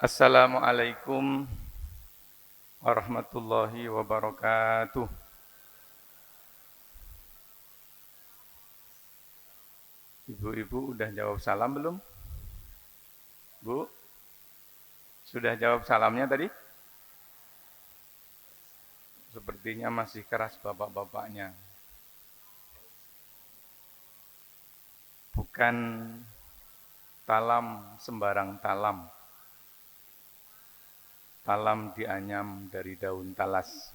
Assalamualaikum warahmatullahi wabarakatuh. Ibu-ibu udah jawab salam belum? Bu, sudah jawab salamnya tadi? Sepertinya masih keras bapak-bapaknya. Bukan talam sembarang talam. Talam dianyam dari daun talas.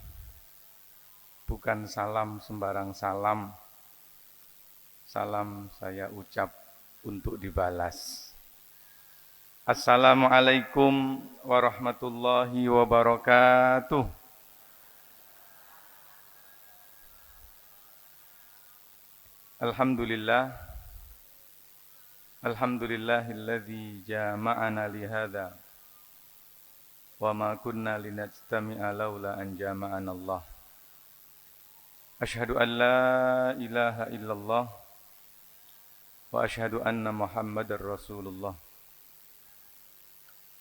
Bukan salam sembarang salam. Salam saya ucap untuk dibalas. Assalamualaikum warahmatullahi wabarakatuh. Alhamdulillah. Alhamdulillahilladzi jama'ana lihada. Wa ma kunna linajtami'a laula an jama'ana Allah. Asyhadu an la ilaha illallah wa asyhadu anna Muhammadar Rasulullah.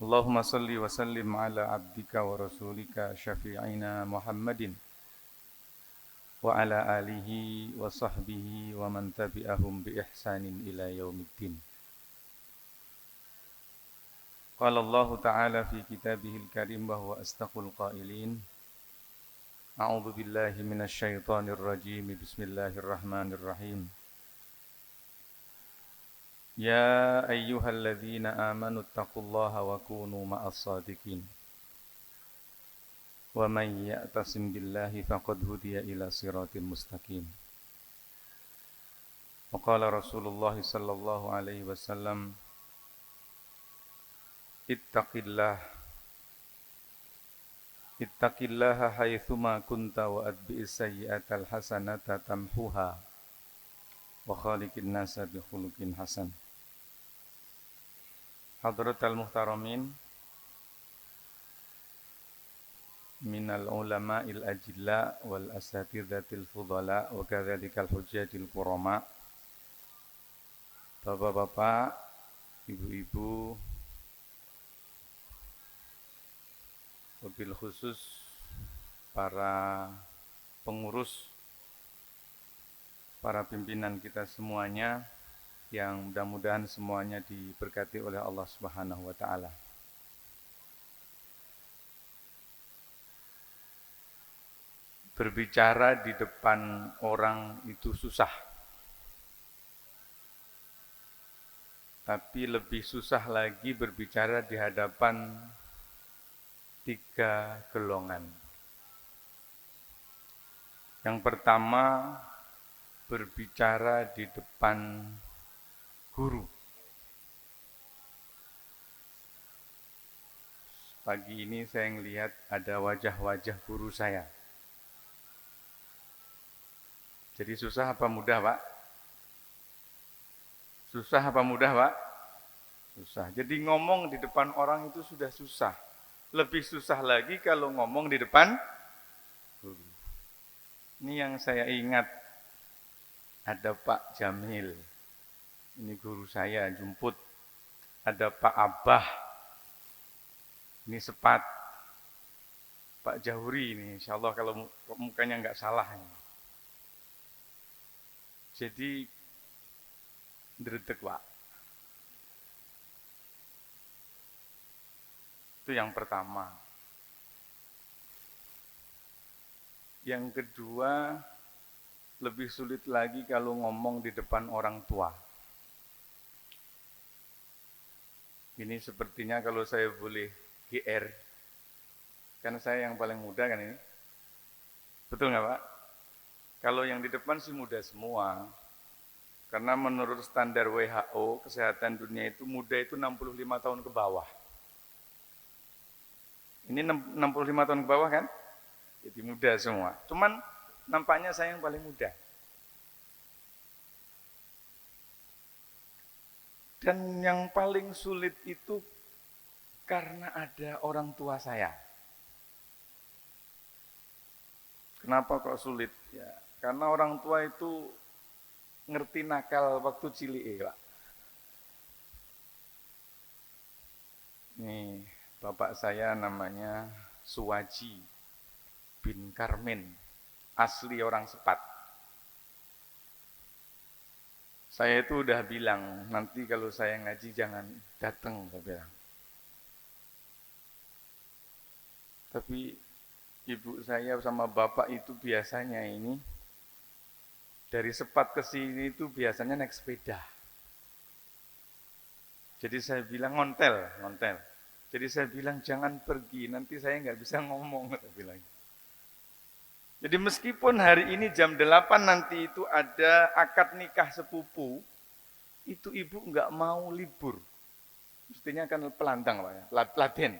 Allahumma salli wa sallim ala abdika wa rasulika syafi'ina Muhammadin wa ala alihi wa sahbihi wa man tabi'ahum bi ihsanin ila yaumiddin. Qala Allah Ta'ala fi kitabihil karim wa huwa astaqul qailin. A'udzu billahi minasy syaithanir rajim. Bismillahirrahmanirrahim. Ya ayyuhalladzina amanu taqullaha wa kunu ma'as shadiqin. Wa may ya'tasim billahi faqad hudiya ila siratin mustaqim. Wa qala Rasulullah sallallahu alaihi wasallam, Ittaqillaha haitsuma kunta wa atbi'is sayyi'atal hasanata tamhuha wa khaliqin nasa bi khuluqin hasan. Hadratal muhtaramin minal ulama'il ajilla wal asatidatil fudala wa kadzalikal hujjatil kurama. Bapak-bapak, ibu-ibu, wabil khusus para pengurus, para pimpinan kita semuanya, yang mudah-mudahan semuanya diberkati oleh Allah Subhanahu wa Ta'ala. Berbicara di depan orang itu susah, tapi lebih susah lagi berbicara di hadapan tiga golongan. Yang pertama, berbicara di depan guru. Pagi ini saya melihat ada wajah-wajah guru saya. Jadi susah apa mudah, Pak? Susah apa mudah, Pak? Susah. Jadi ngomong di depan orang itu sudah susah. Lebih susah lagi kalau ngomong di depan guru. Ini yang saya ingat, ada Pak Jamil. Ini guru saya, jemput. Ada Pak Abah. Ini Sepat. Pak Jahuri ini, insya Allah kalau mukanya nggak salah. Jadi, ndredeg, Pak. Itu yang pertama. Yang kedua, lebih sulit lagi kalau ngomong di depan orang tua. Ini sepertinya kalau saya boleh GR, karena saya yang paling muda kan ini. Betul nggak, Pak? Kalau yang di depan sih muda semua. Karena menurut standar WHO, kesehatan dunia itu muda itu 65 tahun ke bawah. Ini 65 tahun ke bawah kan? Jadi muda semua. Cuman nampaknya saya yang paling muda. Dan yang paling sulit itu karena ada orang tua saya. Kenapa kok sulit? Ya, karena orang tua itu ngerti nakal waktu cilik, Pak. Nih, Bapak saya namanya Suwaji bin Karmin, asli orang Sepat. Saya itu udah bilang, nanti kalau saya ngaji jangan datang, saya bilang. Tapi ibu saya sama bapak itu biasanya ini, dari Sepat ke sini itu biasanya naik sepeda. Jadi saya bilang ngontel. Jadi saya bilang jangan pergi, nanti saya nggak bisa ngomong, saya bilang. Jadi meskipun hari ini jam 8 nanti itu ada akad nikah sepupu, itu ibu nggak mau libur. Mestinya kan pelantang Pak ya, peladen.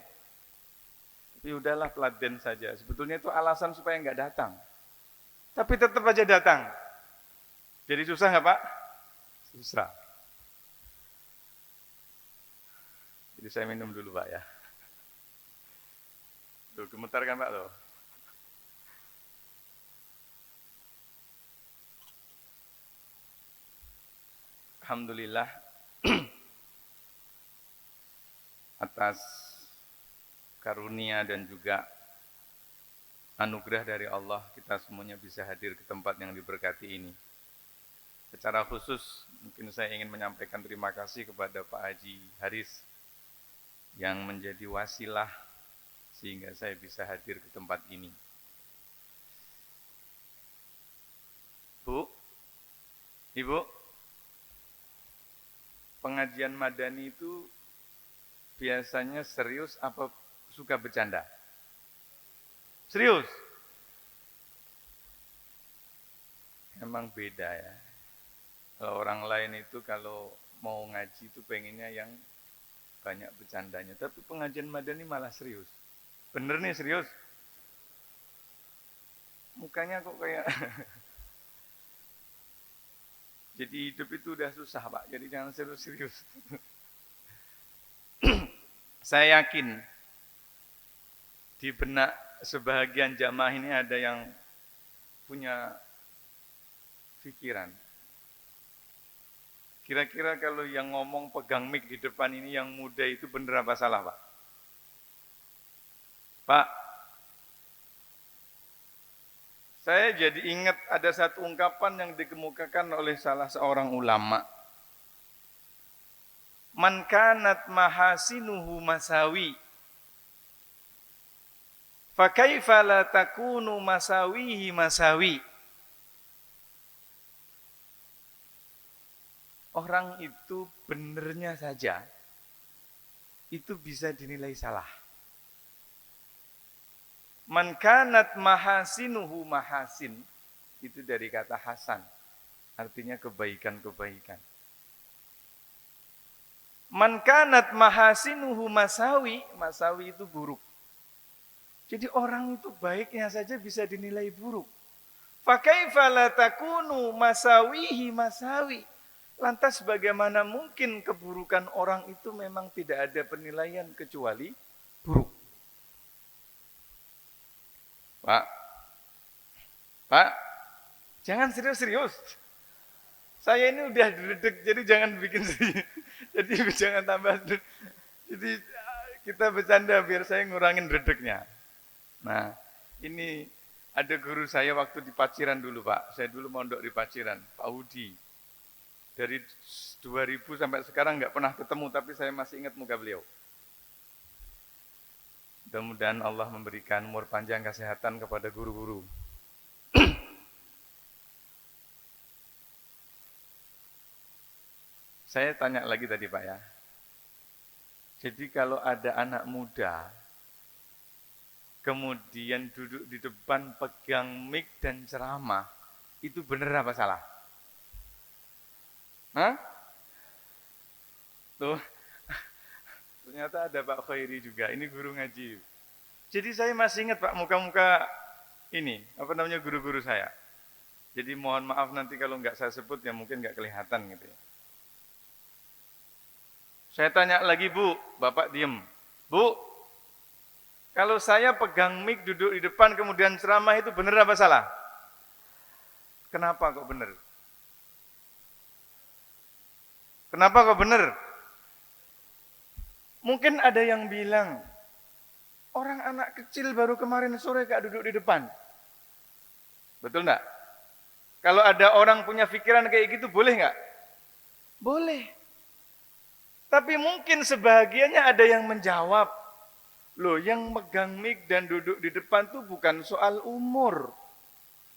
Tapi udahlah peladen saja. Sebetulnya itu alasan supaya nggak datang. Tapi tetap aja datang. Jadi susah nggak Pak? Susah. Jadi saya minum dulu Pak ya. Tuh gemetar kan Pak tuh. Alhamdulillah atas karunia dan juga anugerah dari Allah kita semuanya bisa hadir ke tempat yang diberkati ini. Secara khusus mungkin saya ingin menyampaikan terima kasih kepada Pak Haji Haris yang menjadi wasilah sehingga saya bisa hadir ke tempat ini. Bu, Ibu, pengajian madani itu biasanya serius apa suka bercanda? Serius? Emang beda ya. Kalau orang lain itu kalau mau ngaji itu pengennya yang banyak bercandanya. Tapi pengajian madani malah serius. Bener nih serius? Mukanya kok kayak... Jadi hidup itu udah susah Pak, jadi jangan serius-serius. Saya yakin di benak sebahagian jamaah ini ada yang punya pikiran. Kira-kira kalau yang ngomong pegang mic di depan ini yang muda itu bener apa salah Pak? Pak, saya jadi ingat ada satu ungkapan yang dikemukakan oleh salah seorang ulama. Man kanat mahasinuhu masawi. Fa kaifa la takunu masawihi masawi. Orang itu benernya saja itu bisa dinilai salah. Man kanat mahasinuhu mahasin, itu dari kata hasan, artinya kebaikan-kebaikan. Man kanat mahasinuhu masawi, masawi itu buruk. Jadi orang itu baiknya saja bisa dinilai buruk. Fa kaifa la takunu masawihi masawi. Lantas bagaimana mungkin keburukan orang itu memang tidak ada penilaian kecuali buruk. Pak, jangan serius-serius. Saya ini udah dredeg, jadi jangan bikin serius. Jadi jangan tambah. Jadi kita bercanda biar saya ngurangin dredegnya. Nah, ini ada guru saya waktu di Paciran dulu Pak. Saya dulu mondok di Paciran, Pak Hudi. Dari 2000 sampai sekarang nggak pernah ketemu, tapi saya masih ingat muka beliau. Mudah-mudahan Allah memberikan umur panjang kesehatan kepada guru-guru. Saya tanya lagi tadi Pak ya. Jadi kalau ada anak muda, kemudian duduk di depan pegang mic dan ceramah, itu benar apa salah? Hah? Tuh. Ternyata ada Pak Khairi juga, ini guru ngaji. Jadi saya masih ingat Pak muka-muka ini, apa namanya guru-guru saya. Jadi mohon maaf nanti kalau nggak saya sebut ya mungkin nggak kelihatan gitu ya. Saya tanya lagi Bu, Bapak diem. Bu, kalau saya pegang mic duduk di depan kemudian ceramah itu benar apa salah? Kenapa kok benar? Kenapa kok benar? Mungkin ada yang bilang, Orang anak kecil baru kemarin sore gak duduk di depan. Betul enggak? Kalau ada orang punya pikiran kayak gitu, boleh nggak? Boleh. Tapi mungkin sebahagiannya ada yang menjawab, loh yang megang mic dan duduk di depan tuh bukan soal umur.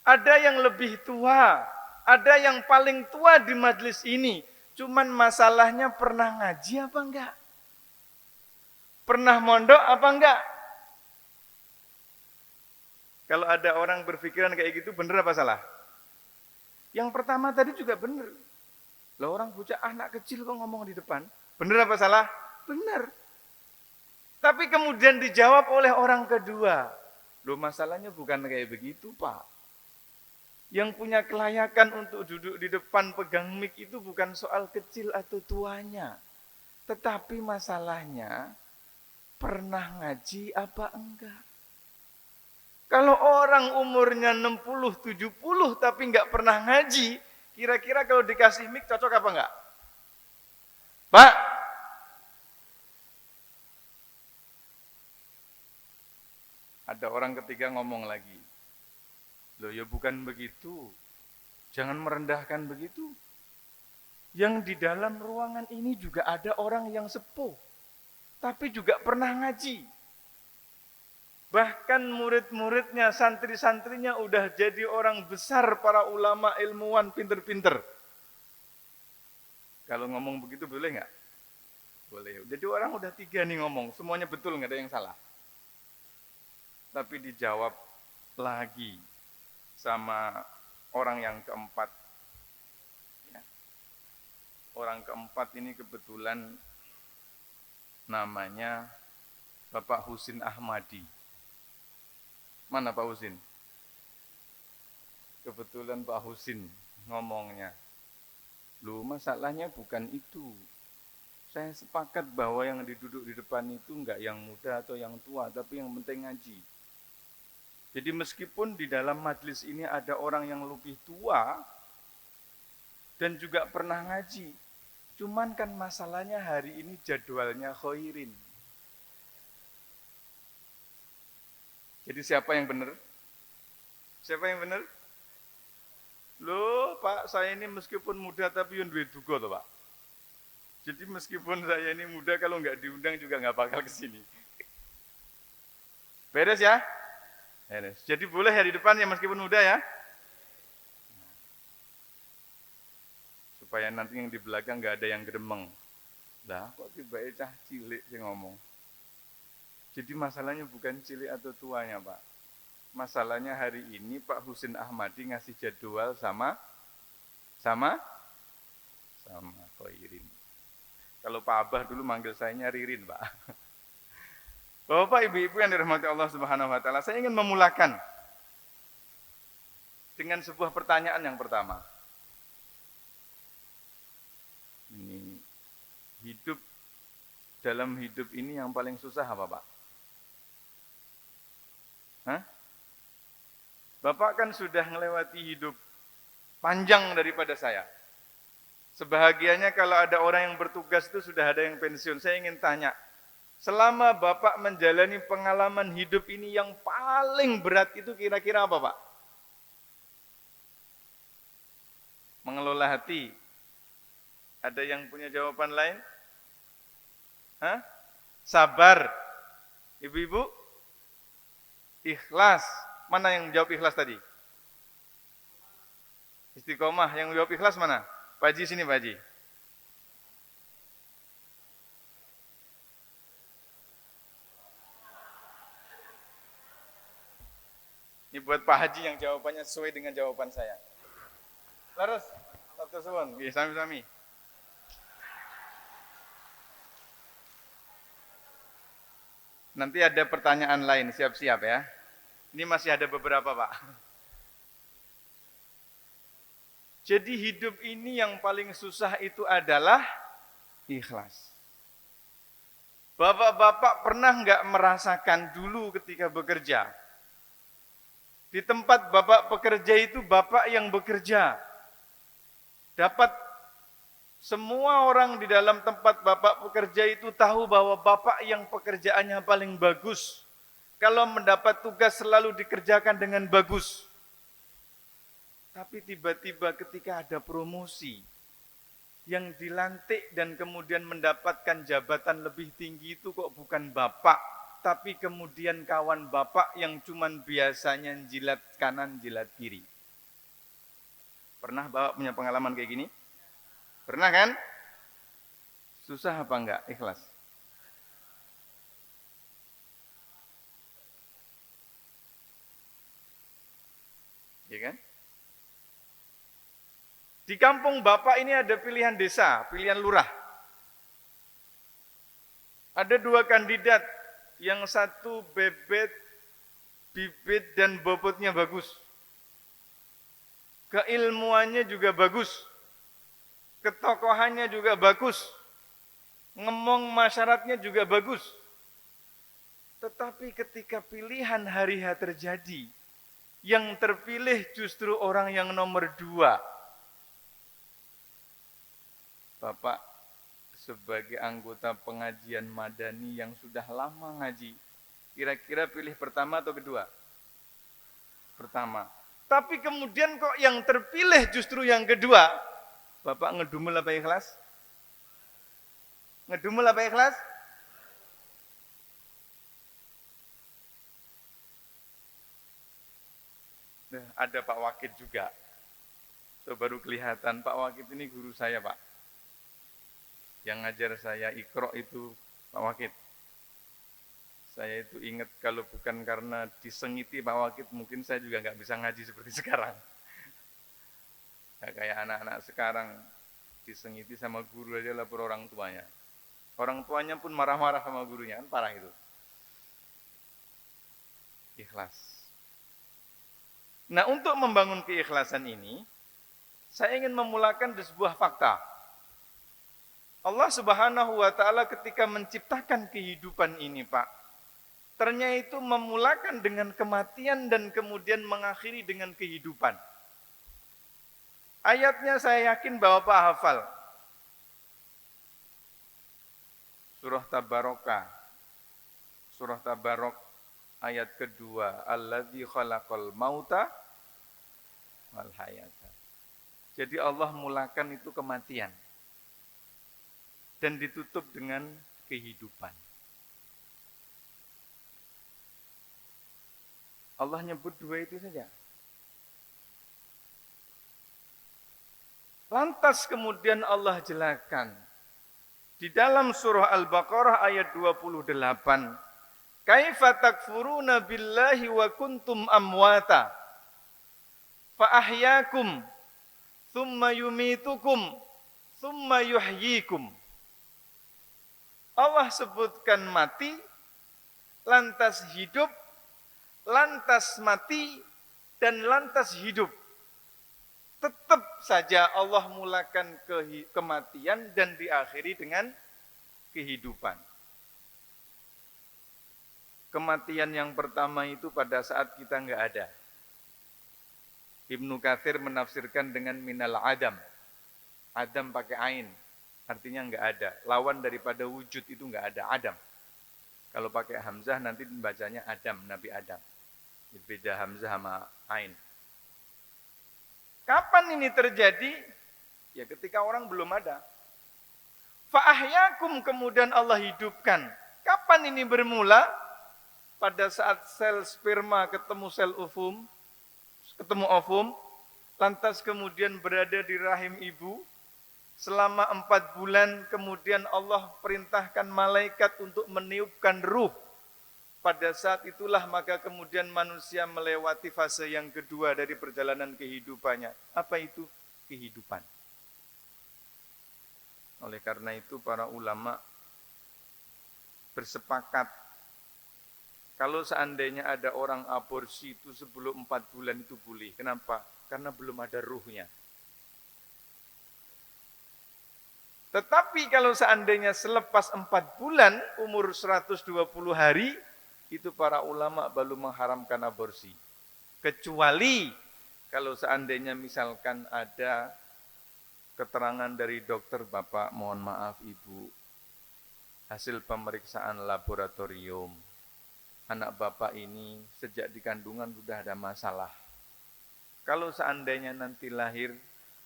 Ada yang lebih tua, ada yang paling tua di majelis ini. Cuman masalahnya pernah ngaji apa enggak? Pernah mondok apa enggak? Kalau ada orang berpikiran kayak gitu, bener apa salah? Yang pertama tadi juga benar. Lah orang bocah anak kecil kok ngomong di depan. Benar apa salah? Benar. Tapi kemudian dijawab oleh orang kedua. Loh masalahnya bukan kayak begitu Pak. Yang punya kelayakan untuk duduk di depan pegang mic itu bukan soal kecil atau tuanya. Tetapi masalahnya pernah ngaji apa enggak? Kalau orang umurnya 60, 70 tapi nggak pernah ngaji, kira-kira kalau dikasih mic cocok apa enggak? Pak? Ada orang ketiga ngomong lagi. Loh ya bukan begitu. Jangan merendahkan begitu. Yang di dalam ruangan ini juga ada orang yang sepuh. Tapi juga pernah ngaji. Bahkan murid-muridnya, santri-santrinya udah jadi orang besar, para ulama, ilmuwan, pinter-pinter. Kalau ngomong begitu boleh nggak? Boleh. Jadi orang udah 3 nih ngomong, semuanya betul, nggak ada yang salah. Tapi dijawab lagi sama orang yang keempat. Ya. Orang keempat ini kebetulan namanya Bapak Husin Ahmadi. Mana Pak Husin? Kebetulan Pak Husin ngomongnya. Loh masalahnya bukan itu. Saya sepakat bahwa yang duduk di depan itu enggak yang muda atau yang tua, tapi yang penting ngaji. Jadi meskipun di dalam majelis ini ada orang yang lebih tua dan juga pernah ngaji, cuman kan masalahnya hari ini jadwalnya khairin. Jadi siapa yang benar? Siapa yang benar? Loh Pak, saya ini meskipun muda tapi yang duwe duga toh Pak. Jadi meskipun saya ini muda, kalau nggak diundang juga nggak bakal kesini. Beres ya? Beres. Jadi boleh ya di depan ya meskipun muda ya? Supaya nanti yang di belakang nggak ada yang gremeng. Lah kok tiba-tiba cah cilik sih ngomong. Jadi masalahnya bukan cilik atau tuanya Pak. Masalahnya hari ini Pak Husin Ahmadi ngasih jadwal sama Khairin. Kalau Pak Abah dulu manggil sayanya Ririn Pak. Bapak ibu-ibu yang dirahmati Allah Subhanahu wa taala, saya ingin memulakan dengan sebuah pertanyaan yang pertama. Ini dalam hidup ini yang paling susah apa Pak? Hah? Bapak kan sudah melewati hidup panjang daripada saya. Sebahagianya kalau ada orang yang bertugas itu sudah ada yang pensiun. Saya ingin tanya, selama Bapak menjalani pengalaman hidup ini yang paling berat itu kira-kira apa Pak? Mengelola hati. Ada yang punya jawaban lain? Hah? Sabar. Ibu-ibu? Ikhlas. Mana yang jawab ikhlas tadi? Istiqomah. Yang jawab ikhlas mana? Pak Haji sini Pak Haji. Ini buat Pak Haji yang jawabannya sesuai dengan jawaban saya. Terus, satu suwun, sami-sami. Nanti ada pertanyaan lain, siap-siap ya. Ini masih ada beberapa Pak. Jadi hidup ini yang paling susah itu adalah ikhlas. Bapak-bapak pernah nggak merasakan dulu ketika bekerja? Di tempat bapak bekerja itu bapak yang bekerja. Dapat semua orang di dalam tempat bapak bekerja itu tahu bahwa bapak yang pekerjaannya paling bagus. kalau mendapat tugas selalu dikerjakan dengan bagus. Tapi tiba-tiba ketika ada promosi, yang dilantik dan kemudian mendapatkan jabatan lebih tinggi itu kok bukan bapak, tapi kemudian kawan bapak yang cuman biasanya jilat kanan, jilat kiri. Pernah bapak punya pengalaman kayak gini? Pernah kan? Susah apa enggak? Ikhlas. Ya kan? Di kampung bapak ini ada pilihan desa, pilihan lurah. Ada 2 kandidat, yang satu bebet, bibit dan bobotnya bagus. Keilmuannya juga bagus. Ketokohannya juga bagus. Ngomong masyaratnya juga bagus. Tetapi ketika pilihan hari H terjadi, yang terpilih justru orang yang nomor 2. Bapak sebagai anggota pengajian madani yang sudah lama ngaji, kira-kira pilih pertama atau kedua? Pertama. Tapi kemudian kok yang terpilih justru yang kedua? Bapak ngedumel apa ikhlas? Ngedumel apa ikhlas? Nah, ada Pak Wakid juga. So, baru kelihatan Pak Wakid ini guru saya, Pak. Yang ngajar saya Iqra itu Pak Wakid. Saya itu ingat kalau bukan karena disengiti Pak Wakid, mungkin saya juga nggak bisa ngaji seperti sekarang. Nggak kayak anak-anak sekarang, disengiti sama guru aja lapor orang tuanya. Orang tuanya pun marah-marah sama gurunya, kan parah itu. Ikhlas. Nah, untuk membangun keikhlasan ini, saya ingin memulakan di sebuah fakta. Allah Subhanahu wa Ta'ala ketika menciptakan kehidupan ini, Pak, ternyata itu memulakan dengan kematian dan kemudian mengakhiri dengan kehidupan. Ayatnya saya yakin bahwa Pak hafal. Surah Tabarokah. Surah Tabarok ayat kedua. Alladzi khalaqal mauta wal hayata. Jadi Allah mulakan itu kematian. Dan ditutup dengan kehidupan. Allah nyebut 2 itu saja. Lantas kemudian Allah jelaskan di dalam surah Al-Baqarah ayat 28, kaifa takfuruna billahi wa kuntum amwata fa ahyakum thumma yumitukum thumma yuhyikum. Allah sebutkan mati, lantas hidup, lantas mati, dan lantas hidup. Tetap saja Allah mulakan kematian dan diakhiri dengan kehidupan. Kematian yang pertama itu pada saat kita enggak ada. Ibnu Katsir menafsirkan dengan minal adam. Adam pakai ain. Artinya enggak ada. Lawan daripada wujud itu enggak ada. Adam. Kalau pakai hamzah nanti bacanya Adam, Nabi Adam. Beda hamzah sama ain. Kapan ini terjadi? Ya ketika orang belum ada. Fa'ahyakum kemudian Allah hidupkan. Kapan ini bermula? Pada saat sel sperma ketemu sel ovum, lantas kemudian berada di rahim ibu. Selama 4 bulan kemudian Allah perintahkan malaikat untuk meniupkan ruh. Pada saat itulah maka kemudian manusia melewati fase yang kedua dari perjalanan kehidupannya. Apa itu? Kehidupan. Oleh karena itu para ulama bersepakat kalau seandainya ada orang aborsi itu sebelum 4 bulan itu boleh. Kenapa? Karena belum ada ruhnya. Tetapi kalau seandainya selepas 4 bulan, umur 120 hari, itu para ulama baru mengharamkan aborsi. Kecuali kalau seandainya misalkan ada keterangan dari dokter, Bapak, mohon maaf Ibu, hasil pemeriksaan laboratorium, anak bapak ini sejak di kandungan sudah ada masalah. Kalau seandainya nanti lahir,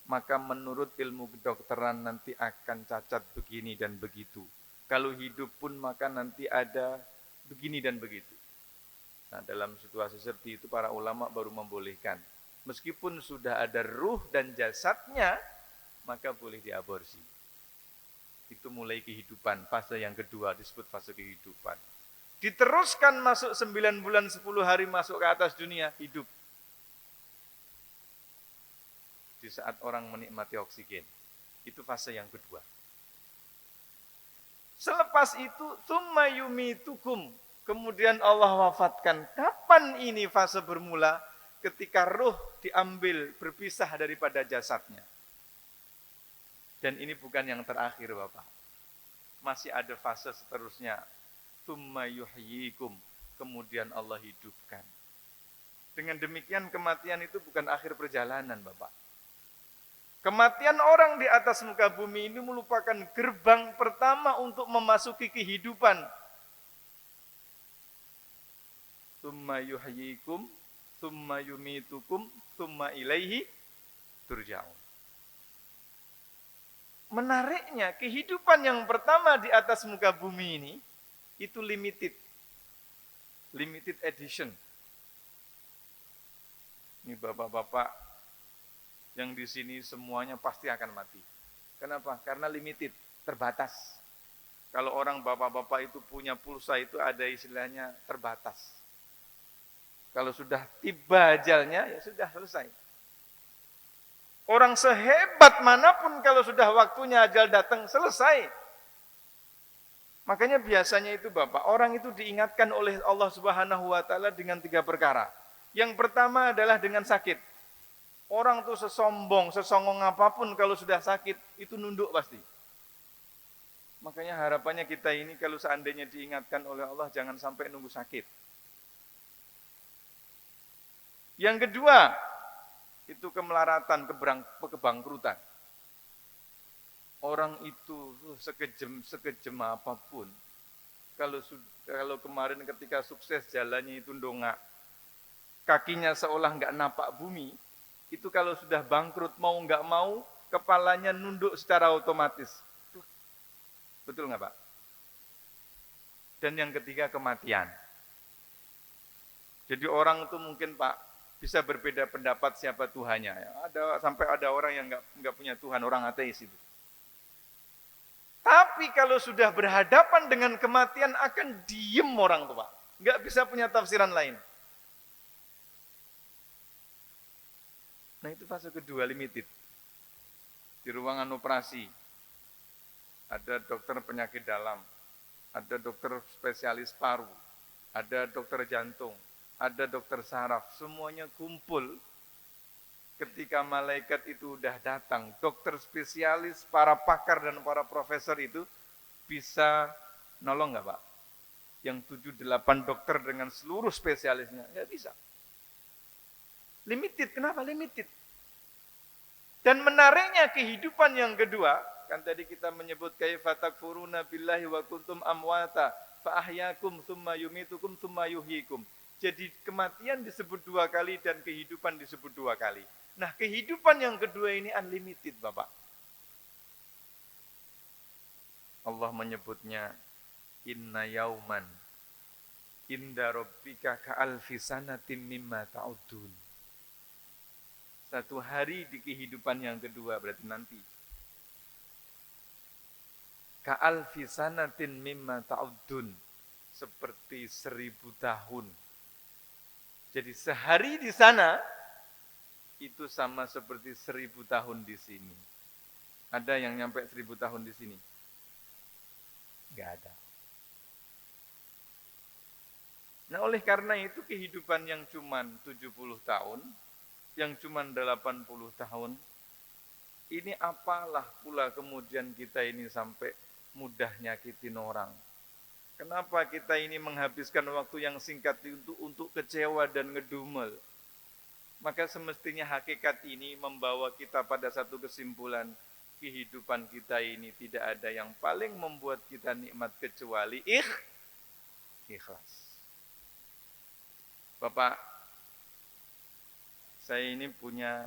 maka menurut ilmu kedokteran nanti akan cacat begini dan begitu. Kalau hidup pun maka nanti ada begini dan begitu. Nah, dalam situasi seperti itu para ulama baru membolehkan. Meskipun sudah ada ruh dan jasadnya, maka boleh diaborsi. Itu mulai kehidupan, fase yang kedua disebut fase kehidupan. Diteruskan masuk 9 bulan 10 hari masuk ke atas dunia, hidup. Di saat orang menikmati oksigen. Itu fase yang kedua. Selepas itu, tsumma yumitukum. Kemudian Allah wafatkan. Kapan ini fase bermula? Ketika ruh diambil, berpisah daripada jasadnya. Dan ini bukan yang terakhir, Bapak. Masih ada fase seterusnya. Tsumma yuhyikum. Kemudian Allah hidupkan. Dengan demikian kematian itu bukan akhir perjalanan, Bapak. Kematian orang di atas muka bumi ini merupakan gerbang pertama untuk memasuki kehidupan. Tsumma yuhyikum, tsumma yumitukum, tsumma ilaihi turja'un. Menariknya, kehidupan yang pertama di atas muka bumi ini, itu limited. Limited edition. Ini bapak-bapak yang di sini semuanya pasti akan mati. Kenapa? Karena limited, terbatas. Kalau orang bapak-bapak itu punya pulsa itu ada istilahnya terbatas. Kalau sudah tiba ajalnya, ya sudah selesai. Orang sehebat manapun kalau sudah waktunya ajal datang, selesai. Makanya biasanya itu Bapak, orang itu diingatkan oleh Allah Subhanahu wa Ta'ala dengan 3 perkara. Yang pertama adalah dengan sakit. Orang tuh sesombong, sesongong apapun kalau sudah sakit, itu nunduk pasti. Makanya harapannya kita ini kalau seandainya diingatkan oleh Allah, jangan sampai nunggu sakit. Yang kedua, itu kemelaratan, kebangkrutan. Orang itu sekejam apapun, kalau kemarin ketika sukses jalannya itu ndongak, kakinya seolah nggak napak bumi, itu kalau sudah bangkrut mau nggak mau, kepalanya nunduk secara otomatis. Betul nggak Pak? Dan yang ketiga kematian. Jadi orang itu mungkin Pak bisa berbeda pendapat siapa Tuhannya. Sampai ada orang yang nggak punya Tuhan, orang ateis itu. Tapi kalau sudah berhadapan dengan kematian akan diem orang tuh Pak. Nggak bisa punya tafsiran lain. Nah itu fase kedua, limited. Di ruangan operasi, ada dokter penyakit dalam, ada dokter spesialis paru, ada dokter jantung, ada dokter saraf, semuanya kumpul. Ketika malaikat itu udah datang, dokter spesialis, para pakar dan para profesor itu bisa nolong nggak Pak? Yang 7-8 dokter dengan seluruh spesialisnya, nggak bisa. Limited, kenapa limited? Dan menariknya kehidupan yang kedua, kan tadi kita menyebut kaifa takfuruna billahi wa kuntum amwata fa ahyakum tsumma yumitukum tsumma yuhyikum. Jadi kematian disebut 2 kali dan kehidupan disebut 2 kali. Nah, kehidupan yang kedua ini unlimited, Bapak. Allah menyebutnya inna yauman inda rabbika ka'alfi sanatin mimma ta'udun. 1 hari di kehidupan yang kedua berarti nanti. Ka'alfi sanatin mimma ta'udun. Seperti 1000 tahun. Jadi sehari di sana itu sama seperti 1000 tahun di sini. Ada yang nyampe 1000 tahun di sini? Enggak ada. Nah oleh karena itu kehidupan yang cuman 70 tahun, yang cuman 80 tahun, ini apalah pula kemudian kita ini sampai mudah nyakitin orang. Kenapa kita ini menghabiskan waktu yang singkat untuk kecewa dan ngedumel? Maka semestinya hakikat ini membawa kita pada satu kesimpulan, kehidupan kita ini tidak ada yang paling membuat kita nikmat kecuali ikhlas. Bapak, saya ini punya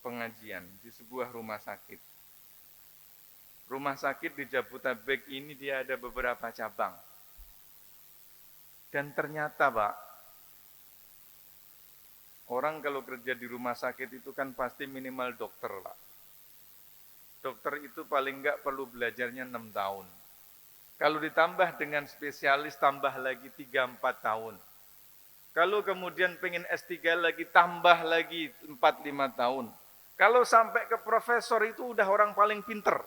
pengajian di sebuah rumah sakit. Rumah sakit di Jabodetabek ini dia ada beberapa cabang. Dan ternyata Pak, orang kalau kerja di rumah sakit itu kan pasti minimal dokter Pak. Dokter itu paling enggak perlu belajarnya 6 tahun. Kalau ditambah dengan spesialis tambah lagi 3-4 tahun. Kalau kemudian pengen S3 lagi, tambah lagi 4-5 tahun. Kalau sampai ke profesor itu udah orang paling pinter.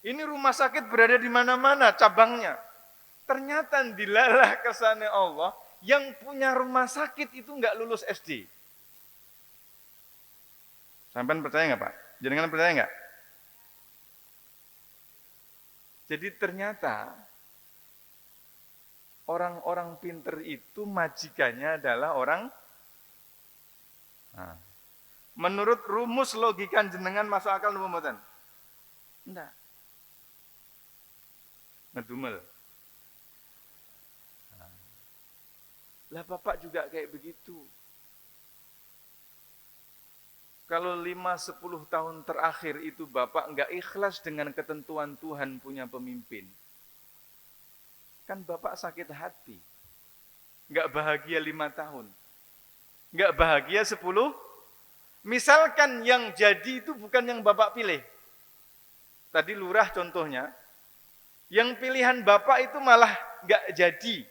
Ini rumah sakit berada di mana-mana cabangnya. Ternyata dilalah kesana Allah, yang punya rumah sakit itu nggak lulus SD. Sampai percaya nggak Pak? Jenengan percaya nggak? Jadi ternyata orang-orang pinter itu majikannya adalah orang. Nah, menurut rumus logika jenengan masuk akal nopo mboten? Enggak. Ngedumel. Nah. Lah Bapak juga kayak begitu. Kalau 5-10 tahun terakhir itu Bapak enggak ikhlas dengan ketentuan Tuhan punya pemimpin. Kan Bapak sakit hati. Enggak bahagia 5 tahun. Enggak bahagia 10. Misalkan yang jadi itu bukan yang Bapak pilih. Tadi lurah contohnya. Yang pilihan Bapak itu malah enggak jadi.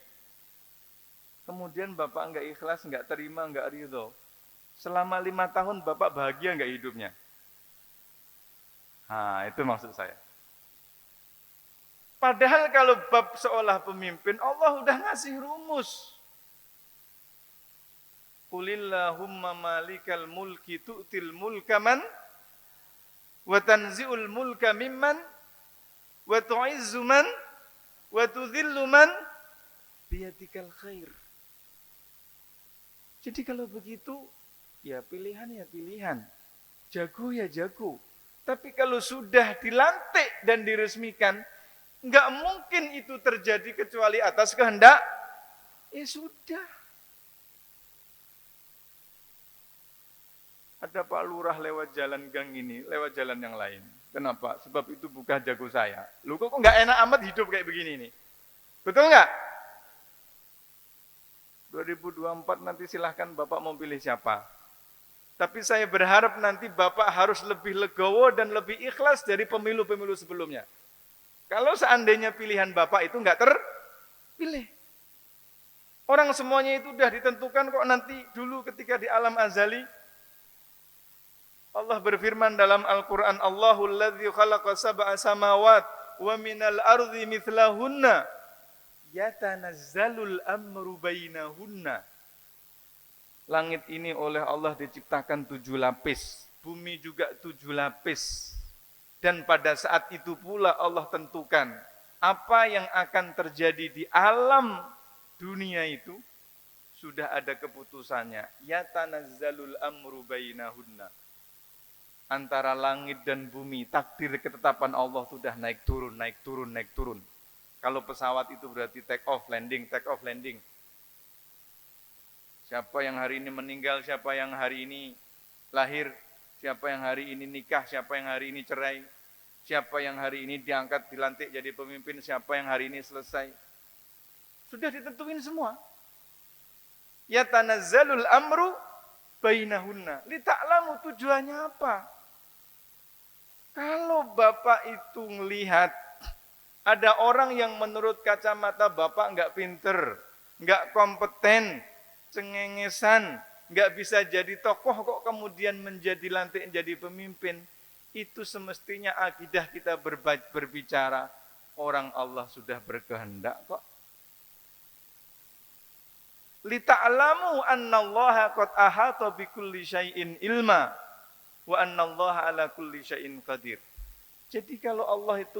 Kemudian Bapak enggak ikhlas, enggak terima, enggak ridho. Selama 5 tahun Bapak bahagia enggak hidupnya? Nah, itu maksud saya. Padahal kalau bab seolah pemimpin, Allah udah ngasih rumus. Qulillahumma malikal mulki tu'til mulka man wa tanzi'ul mulka mimman wa tu'izzu man wa tudhillu man biyadikal khair. Jadi kalau begitu, ya pilihan ya pilihan. Jago ya jago. Tapi kalau sudah dilantik dan diresmikan, enggak mungkin itu terjadi kecuali atas kehendak. Ya sudah. Ada Pak Lurah lewat jalan gang ini, lewat jalan yang lain. Kenapa? Sebab itu bukan jago saya. Lu kok enggak enak amat hidup kayak begini nih. Betul enggak? 2024 nanti silahkan Bapak mau pilih siapa. Tapi saya berharap nanti Bapak harus lebih legowo dan lebih ikhlas dari pemilu-pemilu sebelumnya. Kalau seandainya pilihan Bapak itu enggak terpilih. Orang semuanya itu sudah ditentukan kok nanti dulu ketika di alam azali. Allah berfirman dalam Al-Quran, Allahul ladzi khalaqa sab'a samawat wa minal ardi mithlahunna yatanazzalul amru bainahunna. Langit ini oleh Allah diciptakan 7 lapis, bumi juga 7 lapis. Dan pada saat itu pula Allah tentukan apa yang akan terjadi di alam dunia itu sudah ada keputusannya. Yatanazzalul amru bainahunna. Antara langit dan bumi, takdir ketetapan Allah sudah naik turun, naik turun, naik turun. Kalau pesawat itu berarti take off, landing, take off, landing. Siapa yang hari ini meninggal, siapa yang hari ini lahir, siapa yang hari ini nikah, siapa yang hari ini cerai, siapa yang hari ini diangkat, dilantik jadi pemimpin, siapa yang hari ini selesai. Sudah ditentuin semua. Ya tanazzalul amru bainahunna. Li ta'lamu, tujuannya apa? Kalau Bapak itu melihat ada orang yang menurut kacamata Bapak enggak pinter, enggak kompeten, cengengesan, enggak bisa jadi tokoh kok kemudian menjadi lantik jadi pemimpin, itu semestinya akidah kita berbicara orang Allah sudah berkehendak kok. Li ta'lamu annallaha qad ahata bikulli syai'in ilma wa annallaha ala kulli syai'in qadir. Jadi kalau Allah itu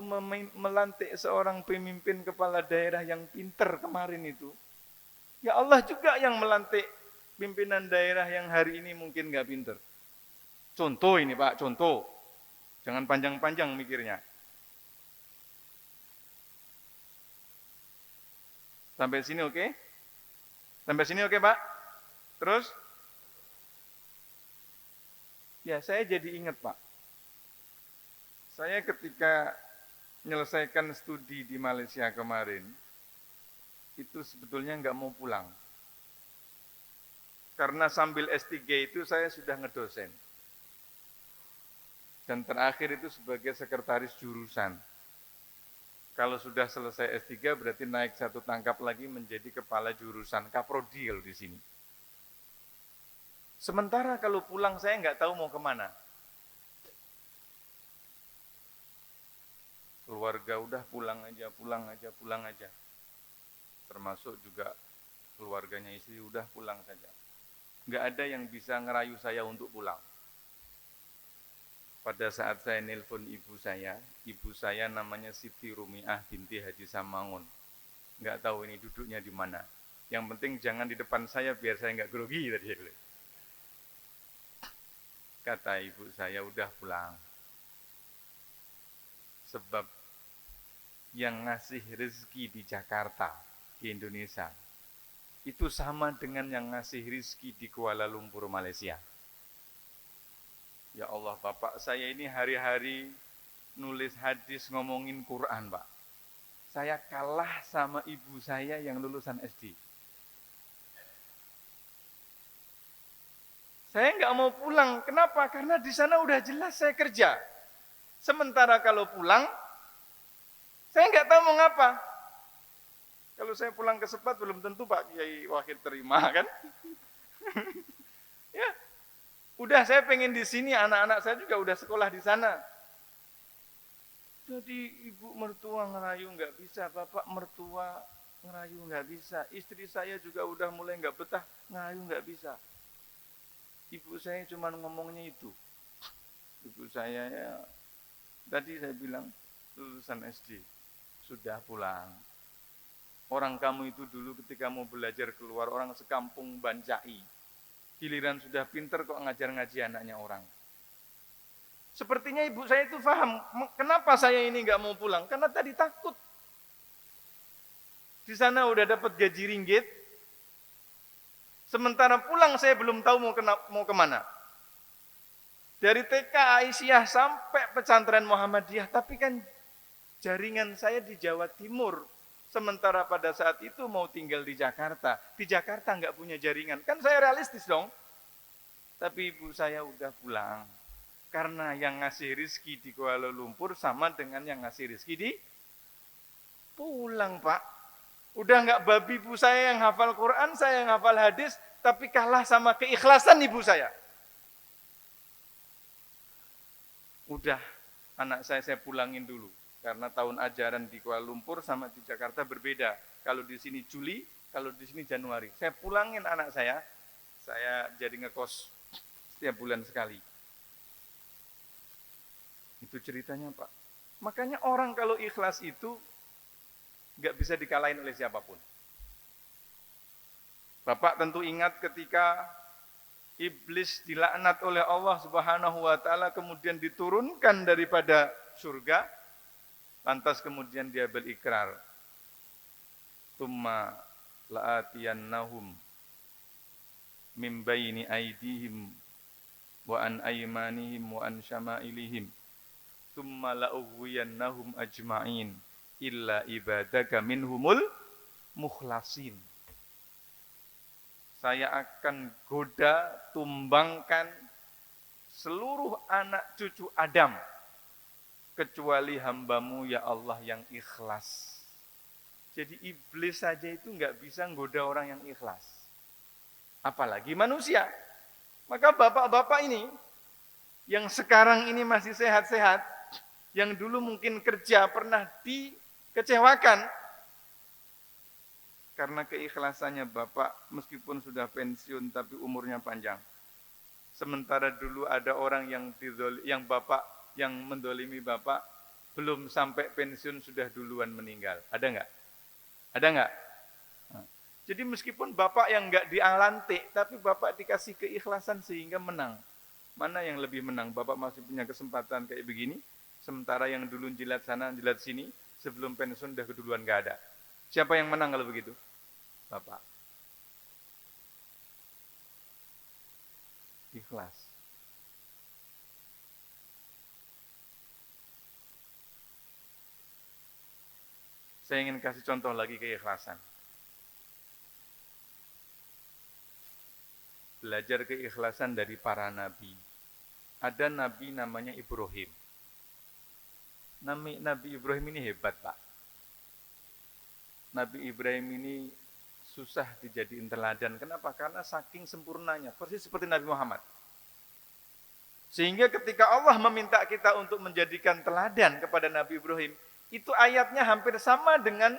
melantik seorang pemimpin kepala daerah yang pinter kemarin itu, ya Allah juga yang melantik pimpinan daerah yang hari ini mungkin nggak pinter. Contoh ini Pak, contoh. Jangan panjang-panjang mikirnya. Sampai sini oke? Sampai sini oke, Pak? Terus? Ya, saya jadi ingat, Pak. Saya ketika menyelesaikan studi di Malaysia kemarin, itu sebetulnya nggak mau pulang. Karena sambil S3 itu saya sudah ngedosen. Dan terakhir itu sebagai sekretaris jurusan. Kalau sudah selesai S3 berarti naik satu tangkap lagi menjadi kepala jurusan, kaprodi kalau di sini. Sementara kalau pulang saya nggak tahu mau kemana. Keluarga udah pulang aja. Termasuk juga keluarganya istri udah pulang saja. Nggak ada yang bisa ngerayu saya untuk pulang. Pada saat saya nelpon ibu saya namanya Siti Rumiah binti Haji Samangun. Nggak tahu ini duduknya di mana. Yang penting jangan di depan saya biar saya nggak grogi tadi. Kata ibu saya udah pulang. Sebab yang ngasih rezeki di Jakarta, di Indonesia, itu sama dengan yang ngasih rezeki di Kuala Lumpur, Malaysia. Ya Allah, Bapak saya ini hari-hari nulis hadis ngomongin Quran, Pak. Saya kalah sama ibu saya yang lulusan SD. Saya nggak mau pulang. Kenapa? Karena di sana udah jelas saya kerja. Sementara kalau pulang, saya nggak tahu mau ngapa. Kalau saya pulang ke Sepat belum tentu Pak Kiai Wahid terima kan? Ya, udah saya pengen di sini, anak-anak saya juga udah sekolah di sana. Jadi ibu mertua ngerayu nggak bisa, bapak mertua ngerayu nggak bisa, istri saya juga udah mulai nggak betah ngerayu nggak bisa. Ibu saya cuma ngomongnya itu. Ibu saya ya, tadi saya bilang lulusan SD, sudah pulang. Orang kamu itu dulu ketika mau belajar keluar, orang sekampung bancai. Giliran sudah pinter kok ngajar-ngaji anaknya orang. Sepertinya ibu saya itu paham, kenapa saya ini nggak mau pulang? Karena tadi takut. Di sana udah dapat gaji ringgit, sementara pulang saya belum tahu mau kemana. Dari TK Aisyah sampai pesantren Muhammadiyah, tapi kan jaringan saya di Jawa Timur. Sementara pada saat itu mau tinggal di Jakarta. Di Jakarta nggak punya jaringan. Kan saya realistis dong. Tapi ibu saya udah pulang. Karena yang ngasih rizki di Kuala Lumpur sama dengan yang ngasih rizki di pulang, Pak. Udah nggak babi ibu saya yang hafal Quran, saya yang hafal hadis, tapi kalah sama keikhlasan ibu saya. Udah, anak saya pulangin dulu. Karena tahun ajaran di Kuala Lumpur sama di Jakarta berbeda. Kalau di sini Juli, kalau di sini Januari. Saya pulangin anak saya jadi ngekos setiap bulan sekali. Itu ceritanya, Pak. Makanya orang kalau ikhlas itu nggak bisa dikalahin oleh siapapun. Bapak tentu ingat ketika iblis dilaknat oleh Allah Subhanahu wa taala kemudian diturunkan daripada surga. Lantas kemudian dia berikrar, "Tsumma la'atiyannahum min baini aydihim wa an aymanihim wa an syama'ilihim, tsumma la'ughwiyannahum ajma'in illa ibadaka minhumul mukhlasin." Saya akan goda, tumbangkan seluruh anak cucu Adam kecuali hambamu ya Allah yang ikhlas. Jadi iblis saja itu nggak bisa nggoda orang yang ikhlas. Apalagi manusia. Maka bapak-bapak ini, yang sekarang ini masih sehat-sehat, yang dulu mungkin kerja pernah dikecewakan, karena keikhlasannya bapak meskipun sudah pensiun tapi umurnya panjang. Sementara dulu ada orang yang bapak yang mendolimi bapak belum sampai pensiun sudah duluan meninggal. Ada enggak? Ada enggak? Jadi meskipun bapak yang enggak dilantik, tapi bapak dikasih keikhlasan sehingga menang. Mana yang lebih menang? Bapak masih punya kesempatan kayak begini, sementara yang dulu jilat sana, jilat sini, sebelum pensiun udah keduluan enggak ada. Siapa yang menang kalau begitu? Bapak? Ikhlas. Saya ingin kasih contoh lagi keikhlasan. Belajar keikhlasan dari para nabi. Ada nabi namanya Ibrahim. Nabi Ibrahim ini hebat, Pak. Nabi Ibrahim ini susah dijadiin teladan. Kenapa? Karena saking sempurnanya. Persis seperti Nabi Muhammad. Sehingga ketika Allah meminta kita untuk menjadikan teladan kepada Nabi Ibrahim, itu ayatnya hampir sama dengan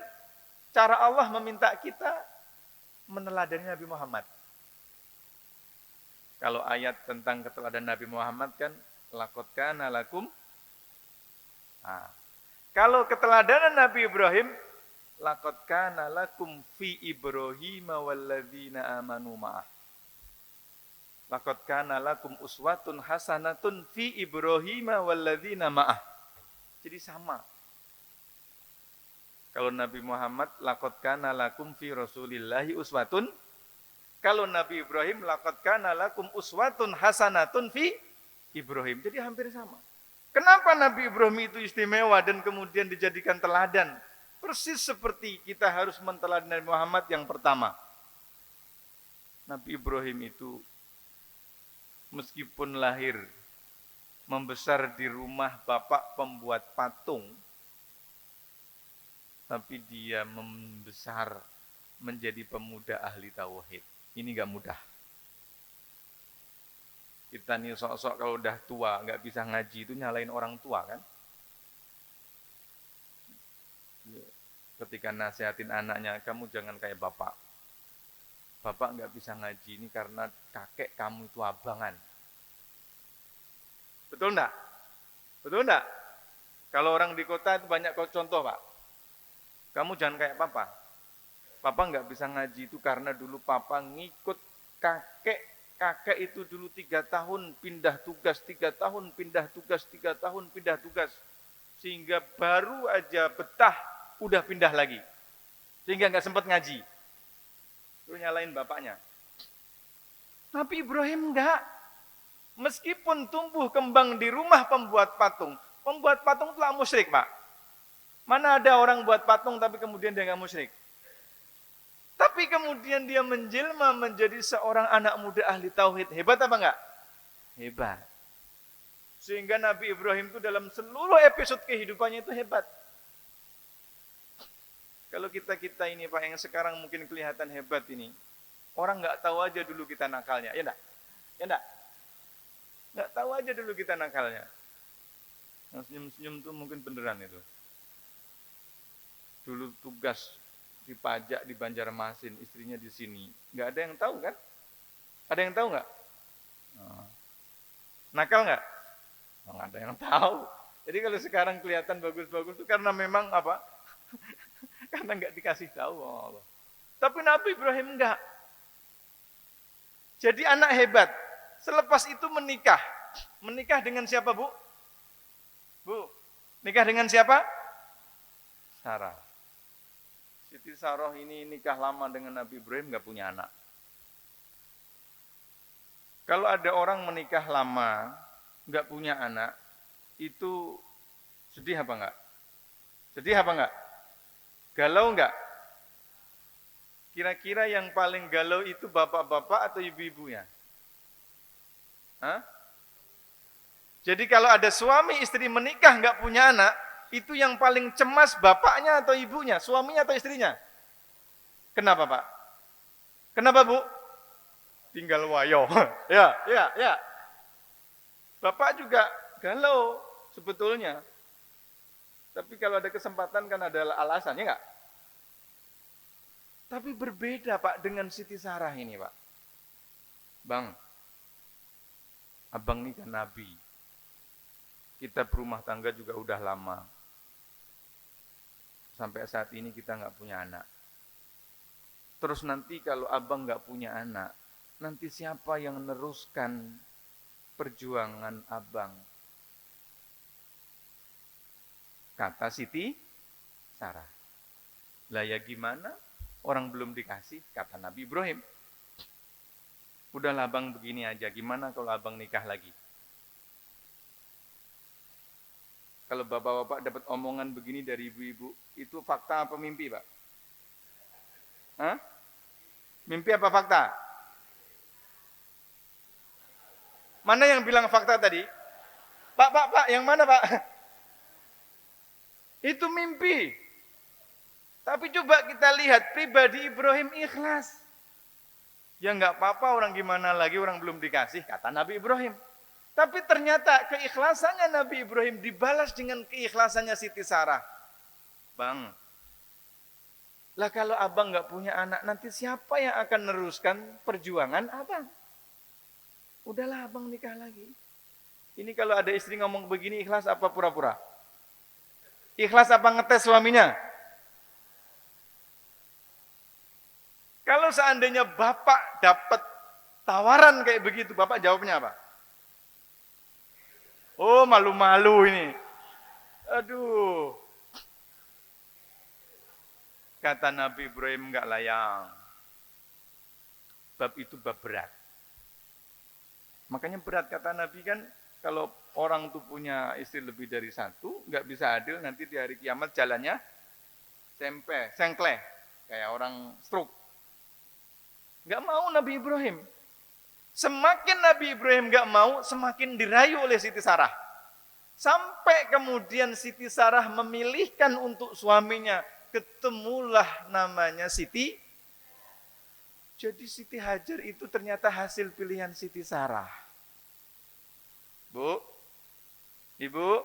cara Allah meminta kita meneladani Nabi Muhammad. Kalau ayat tentang keteladanan Nabi Muhammad kan, laqad kana lakum. Kalau keteladanan Nabi Ibrahim, laqad kana lakum fi Ibrahim walladzina amanu ma'ah. Laqad kana lakum uswatun hasanatun fi Ibrahim walladzina ma'ah. Jadi sama. Kalau Nabi Muhammad, laqad kana lakum fi Rasulillahi uswatun. Kalau Nabi Ibrahim, laqad kana lakum uswatun hasanatun fi Ibrahim. Jadi hampir sama. Kenapa Nabi Ibrahim itu istimewa dan kemudian dijadikan teladan? Persis seperti kita harus menteladani Nabi Muhammad yang pertama. Nabi Ibrahim itu meskipun lahir membesar di rumah bapak pembuat patung, tapi dia membesar menjadi pemuda ahli tauhid. Ini gak mudah. Kita nih sok-sok kalau udah tua gak bisa ngaji itu nyalain orang tua kan? Ketika nasihatin anaknya, kamu jangan kayak bapak. Bapak gak bisa ngaji ini karena kakek kamu itu abangan. Betul enggak? Betul enggak? Kalau orang di kota itu banyak contoh, Pak. Kamu jangan kayak papa. Papa nggak bisa ngaji itu karena dulu papa ngikut kakek. Kakek itu dulu 3 tahun pindah tugas, 3 tahun pindah tugas, 3 tahun pindah tugas. Sehingga baru aja betah, udah pindah lagi. Sehingga nggak sempat ngaji. Terus nyalain bapaknya. Nabi Ibrahim enggak. Meskipun tumbuh kembang di rumah pembuat patung itu lah musyrik, Pak. Mana ada orang buat patung tapi kemudian dia nggak musyrik. Tapi kemudian dia menjelma menjadi seorang anak muda ahli tauhid. Hebat apa enggak? Hebat. Sehingga Nabi Ibrahim itu dalam seluruh episode kehidupannya itu hebat. Kalau kita ini Pak yang sekarang mungkin kelihatan hebat ini, orang nggak tahu aja dulu kita nakalnya, ya enggak? Ya enggak? Nggak tahu aja dulu kita nakalnya. Yang senyum-senyum tuh mungkin beneran itu. Dulu tugas di pajak di Banjarmasin, istrinya di sini. Nggak ada yang tahu kan? Ada yang tahu nggak? Nakal nggak? Nggak ada yang tahu. Jadi kalau sekarang kelihatan bagus-bagus itu karena memang apa? Karena nggak dikasih tahu Allah. Tapi Nabi Ibrahim enggak. Jadi anak hebat. Selepas itu menikah. Menikah dengan siapa, Bu? Bu, nikah dengan siapa? Sarah. Siti Sarah ini nikah lama dengan Nabi Ibrahim, nggak punya anak. Kalau ada orang menikah lama, nggak punya anak, itu sedih apa enggak? Sedih apa enggak? Galau enggak? Kira-kira yang paling galau itu bapak-bapak atau ibu-ibunya? Hah? Jadi kalau ada suami istri menikah nggak punya anak, itu yang paling cemas bapaknya atau ibunya, suaminya atau istrinya? Kenapa, Pak? Kenapa, Bu? Tinggal wayo. Ya. Bapak juga galau sebetulnya. Tapi kalau ada kesempatan kan ada alasan, ya enggak? Tapi berbeda, Pak, dengan Siti Sarah ini, Pak. Bang, abang ini kan nabi. Kita berumah tangga juga udah lama. Sampai saat ini kita nggak punya anak. Terus nanti kalau abang nggak punya anak, nanti siapa yang meneruskan perjuangan abang? Kata Siti Sarah. Lah ya gimana? Orang belum dikasih, kata Nabi Ibrahim. Udahlah abang begini aja, gimana kalau abang nikah lagi? Kalau bapak-bapak dapat omongan begini dari ibu-ibu, itu fakta apa mimpi, Pak? Hah? Mimpi apa fakta? Mana yang bilang fakta tadi? Pak, yang mana Pak? Itu mimpi. Tapi coba kita lihat, pribadi Ibrahim ikhlas. Ya enggak apa-apa, orang gimana lagi, orang belum dikasih, kata Nabi Ibrahim. Tapi ternyata keikhlasannya Nabi Ibrahim dibalas dengan keikhlasannya Siti Sarah. Bang, lah kalau abang nggak punya anak, nanti siapa yang akan meneruskan perjuangan abang? Udahlah abang nikah lagi. Ini kalau ada istri ngomong begini, ikhlas apa pura-pura? Ikhlas apa ngetes suaminya? Kalau seandainya bapak dapat tawaran kayak begitu, bapak jawabnya apa? Oh, malu-malu ini. Aduh. Kata Nabi Ibrahim, enggak layang. Bab itu bab berat. Makanya berat kata Nabi kan, kalau orang tuh punya istri lebih dari satu, enggak bisa adil, nanti di hari kiamat jalannya sengkleh. Kayak orang stroke. Enggak mau Nabi Ibrahim. Semakin Nabi Ibrahim enggak mau, semakin dirayu oleh Siti Sarah. Sampai kemudian Siti Sarah memilihkan untuk suaminya, ketemulah namanya Siti. Jadi Siti Hajar itu ternyata hasil pilihan Siti Sarah. Bu, Ibu,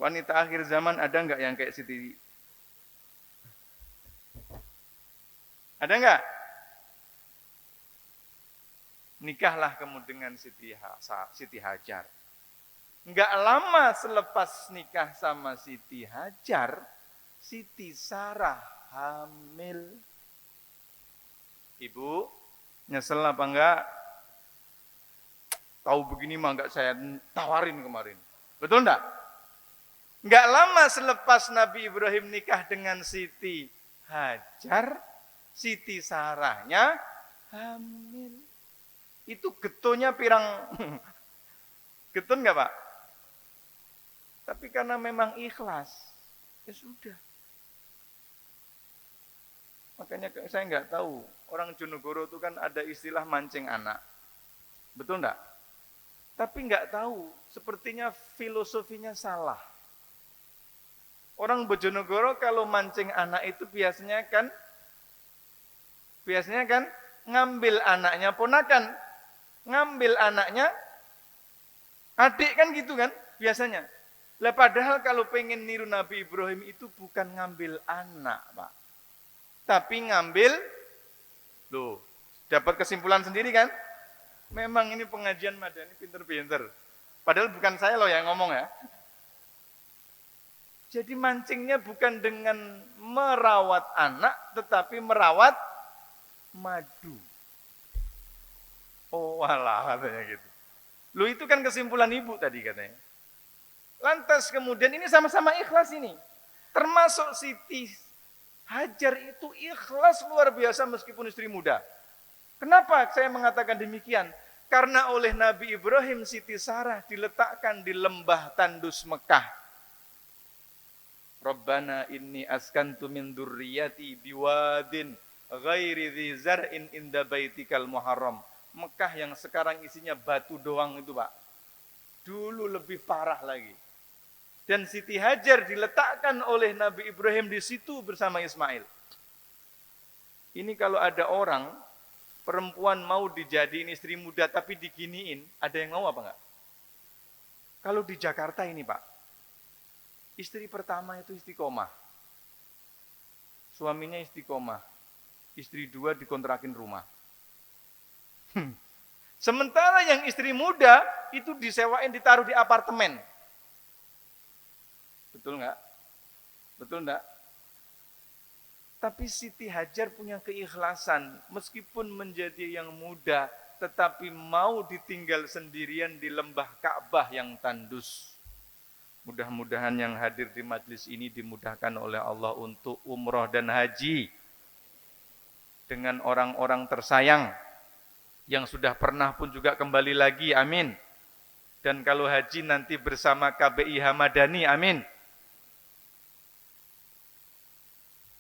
wanita akhir zaman ada enggak yang kayak Siti? Ada enggak? Nikahlah kemudian dengan Siti Hajar. Enggak lama selepas nikah sama Siti Hajar, Siti Sarah hamil. Ibu, nyesel apa enggak? Tahu begini mah enggak saya tawarin kemarin. Betul enggak? Enggak lama selepas Nabi Ibrahim nikah dengan Siti Hajar, Siti Sarahnya hamil. Itu getonya pirang. Getun enggak, Pak? Tapi karena memang ikhlas, ya sudah. Makanya saya enggak tahu, orang Jonegoro itu kan ada istilah mancing anak. Betul enggak? Tapi enggak tahu, sepertinya filosofinya salah. Orang Bojonegoro kalau mancing anak itu biasanya kan ngambil anaknya ponakan, ngambil anaknya adik kan gitu kan biasanya. Lah padahal kalau pengen niru Nabi Ibrahim itu bukan ngambil anak, Pak. Tapi ngambil, loh, dapat kesimpulan sendiri kan? Memang ini pengajian Madani pinter-pinter. Padahal bukan saya loh yang ngomong ya. Jadi mancingnya bukan dengan merawat anak, tetapi merawat madu. Oh walah katanya gitu. Loh itu kan kesimpulan ibu tadi katanya. Lantas kemudian ini sama-sama ikhlas ini. Termasuk Siti Hajar itu ikhlas luar biasa meskipun istri muda. Kenapa saya mengatakan demikian? Karena oleh Nabi Ibrahim Siti Sarah diletakkan di lembah tandus Mekah. Rabbana inni askantu min dzurriyyati biwadin ghairi dzi zar'in inda baitikal muharram. Mekah yang sekarang isinya batu doang itu, Pak. Dulu lebih parah lagi. Dan Siti Hajar diletakkan oleh Nabi Ibrahim di situ bersama Ismail. Ini kalau ada orang, perempuan mau dijadiin istri muda tapi diginiin, ada yang mau apa enggak? Kalau di Jakarta ini Pak, istri pertama itu istiqomah. Suaminya istiqomah. Istri dua dikontrakin rumah. Sementara yang istri muda itu disewain, ditaruh di apartemen. Betul enggak? Betul enggak? Tapi Siti Hajar punya keikhlasan, meskipun menjadi yang muda, tetapi mau ditinggal sendirian di lembah Ka'bah yang tandus. Mudah-mudahan yang hadir di majlis ini dimudahkan oleh Allah untuk umroh dan haji. dengan orang-orang tersayang yang sudah pernah pun juga kembali lagi, amin. Dan kalau haji nanti bersama KBI Hamadani, amin.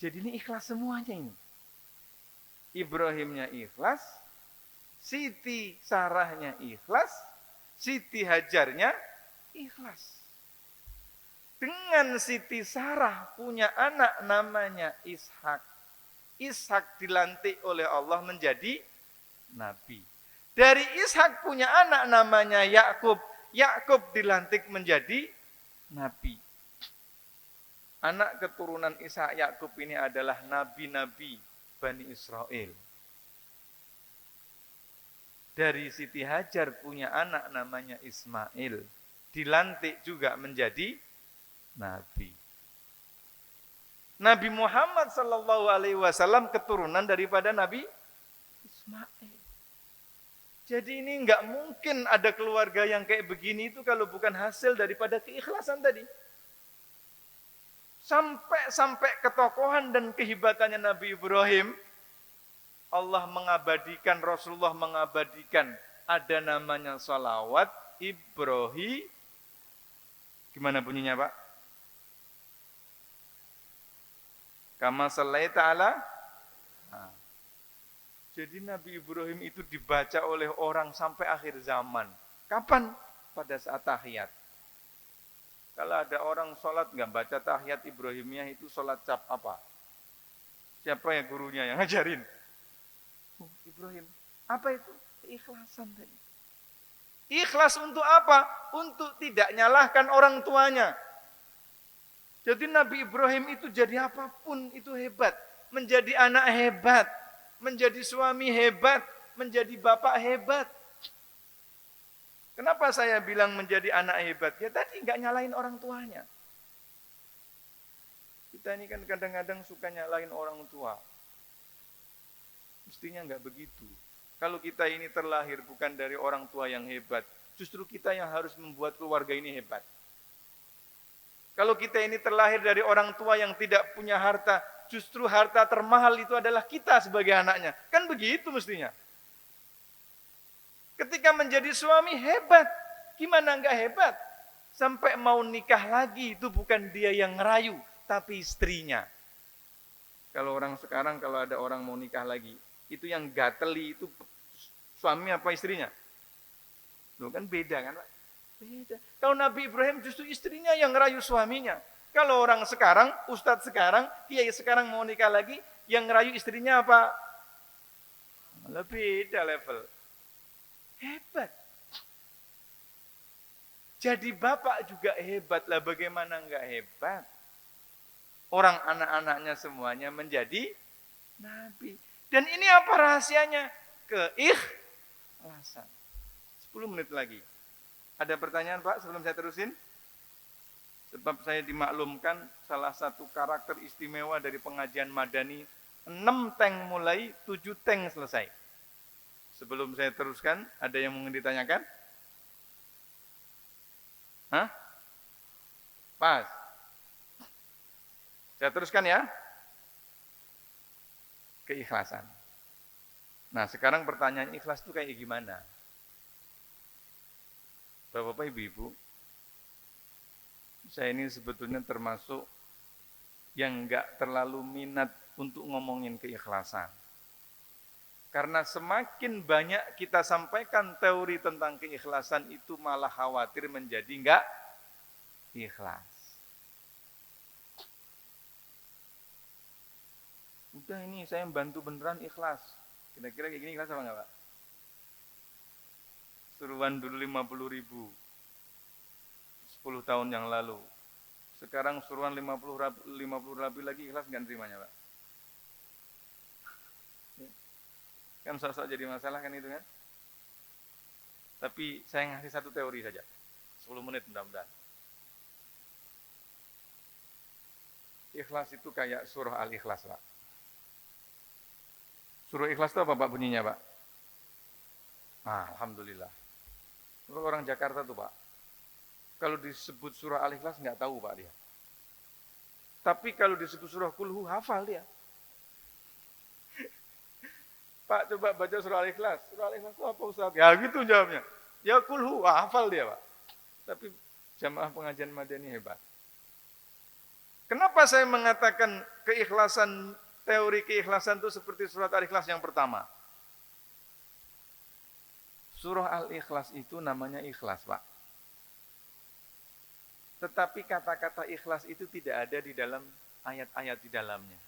Jadi ini ikhlas semuanya ini. Ibrahimnya ikhlas, Siti Sarahnya ikhlas, Siti Hajarnya ikhlas. Dengan Siti Sarah punya anak namanya Ishak. Ishak dilantik oleh Allah menjadi nabi. Dari Ishak punya anak namanya Yakub. Yakub dilantik menjadi nabi. Anak keturunan Ishak Yakub ini adalah nabi-nabi Bani Israel. Dari Siti Hajar punya anak namanya Ismail. Dilantik juga menjadi nabi. Nabi Muhammad sallallahu alaihi wasallam keturunan daripada Nabi Ismail. Jadi ini enggak mungkin ada keluarga yang kayak begini itu kalau bukan hasil daripada keikhlasan tadi. Sampai ketokohan dan kehebatannya Nabi Ibrahim, Allah mengabadikan, Rasulullah mengabadikan, ada namanya salawat Ibrahim. Gimana bunyinya, Pak? Kama sallaita ala. Nah, jadi Nabi Ibrahim itu dibaca oleh orang sampai akhir zaman. Kapan? Pada saat tahiyat. Kalau ada orang sholat nggak baca tahiyat Ibrahimiyah itu sholat cap apa? Siapa ya gurunya yang ngajarin? Ibrahim. Apa itu? Keikhlasan tadi. Ikhlas untuk apa? Untuk tidak nyalahkan orang tuanya. Jadi Nabi Ibrahim itu jadi apapun itu hebat. Menjadi anak hebat. Menjadi suami hebat. Menjadi bapak hebat. Kenapa saya bilang menjadi anak hebat? Ya tadi nggak nyalahin orang tuanya. Kita ini kan kadang-kadang suka nyalahin orang tua. Mestinya nggak begitu. Kalau kita ini terlahir bukan dari orang tua yang hebat, justru kita yang harus membuat keluarga ini hebat. Kalau kita ini terlahir dari orang tua yang tidak punya harta, justru harta termahal itu adalah kita sebagai anaknya. Kan begitu mestinya. Ketika menjadi suami hebat, gimana enggak hebat? Sampai mau nikah lagi itu bukan dia yang ngerayu, tapi istrinya. Kalau orang sekarang kalau ada orang mau nikah lagi, itu yang gateli itu suami apa istrinya? Loh kan beda kan, Pak? Beda. Kalau Nabi Ibrahim justru istrinya yang ngerayu suaminya. Kalau orang sekarang, ustadz sekarang, kiai sekarang mau nikah lagi, yang ngerayu istrinya apa? Lebih beda level. Hebat. Jadi bapak juga hebat lah, bagaimana enggak hebat? Orang anak-anaknya semuanya menjadi nabi. Dan ini apa rahasianya? Keikhlasan. 10 menit lagi. Ada pertanyaan Pak sebelum saya terusin? Sebab saya dimaklumkan salah satu karakter istimewa dari pengajian Madani, 6 tank mulai, 7 tank selesai. Sebelum saya teruskan, ada yang mau ditanyakan? Hah? Pas. Saya teruskan ya. Keikhlasan. Nah sekarang pertanyaan ikhlas itu kayak gimana? Bapak-bapak, ibu-ibu, saya ini sebetulnya termasuk yang enggak terlalu minat untuk ngomongin keikhlasan. Karena semakin banyak kita sampaikan teori tentang keikhlasan itu malah khawatir menjadi enggak ikhlas. Udah ini saya bantu beneran ikhlas. Kira-kira kayak gini ikhlas apa enggak, Pak? Suruhan dulu 50.000 10 tahun yang lalu. Sekarang suruhan 50 rabi lagi ikhlas enggak nerimanya, Pak? Kan sok-sok jadi masalah kan itu kan? Tapi saya ngasih satu teori saja. 10 menit mudah-mudahan. Ikhlas itu kayak surah Al-Ikhlas, Pak. Surah Ikhlas itu apa Pak bunyinya, Pak? Alhamdulillah. Orang Jakarta tuh Pak, kalau disebut surah Al-Ikhlas nggak tahu Pak dia. Tapi kalau disebut surah Kulhu hafal dia. Pak coba baca surah Al-Ikhlas. Surah Al-Ikhlas itu apa Ustaz? Ya gitu jawabnya. Ya kulhu, hafal dia Pak. Tapi jamaah pengajian Madani hebat. Kenapa saya mengatakan keikhlasan, teori keikhlasan itu seperti surat Al-Ikhlas yang pertama? Surah Al-Ikhlas itu namanya ikhlas Pak. Tetapi kata-kata ikhlas itu tidak ada di dalam ayat-ayat di dalamnya.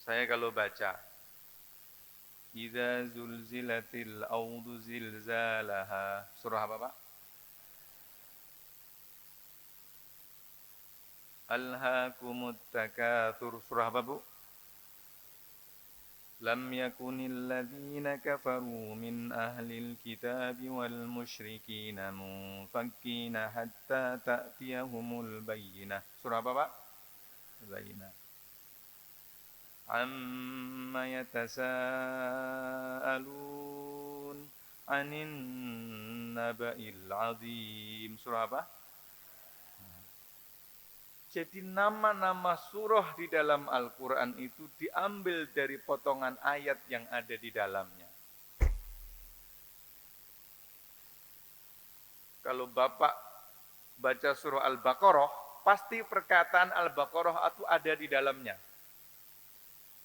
Saya kalau baca Idza zulzilatil ardu zilzalaha. Surah apa, Pak? Alhaakumut takatsur. Surah apa, Bu? Lam yakunil ladzina kafaru min ahlil kitabi wal musyrikina munfakkina hatta ta'tiyahumul bayyinah. Surah apa, Pak? Bayyinah. Amma yatasaalun anin naba'il azim. Surah apa? Jadi nama-nama surah di dalam Al-Quran itu diambil dari potongan ayat yang ada di dalamnya. Kalau Bapak baca surah Al-Baqarah, pasti perkataan Al-Baqarah itu ada di dalamnya.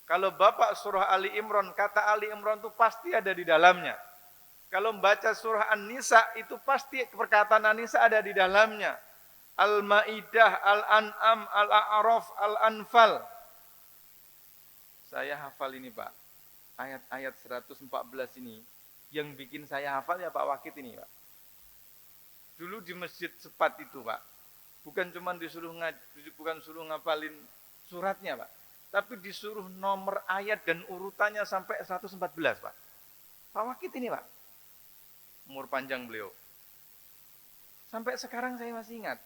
Kalau Bapak surah Ali Imran, kata Ali Imran itu pasti ada di dalamnya. Kalau membaca surah An-Nisa, itu pasti perkataan An-Nisa ada di dalamnya. Al-Ma'idah, Al-An'am, Al-A'raf, Al-Anfal. Saya hafal ini Pak. Ayat-ayat 114 ini. Yang bikin saya hafal ya Pak Wakid ini Pak. Dulu di Masjid Sepat itu Pak. Bukan cuma bukan suruh ngapalin suratnya Pak. Tapi disuruh nomor ayat dan urutannya sampai 114 Pak. Pak Wakid ini Pak. Umur panjang beliau. Sampai sekarang saya masih ingat.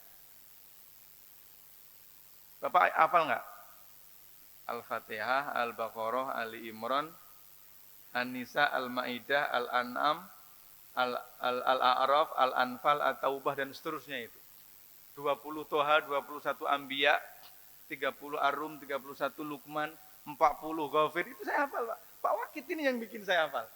Bapak hafal nggak? Al-Fatihah, Al-Baqarah, Ali Imran, An-Nisa, Al-Ma'idah, Al-An'am, Al-A'raf, Al-Anfal, At-Taubah dan seterusnya itu. 20 Toha, 21 Anbiya, 30 Ar-Rum, 31 Luqman, 40 Ghafir. Itu saya hafal Pak. Pak Wakid ini yang bikin saya hafal.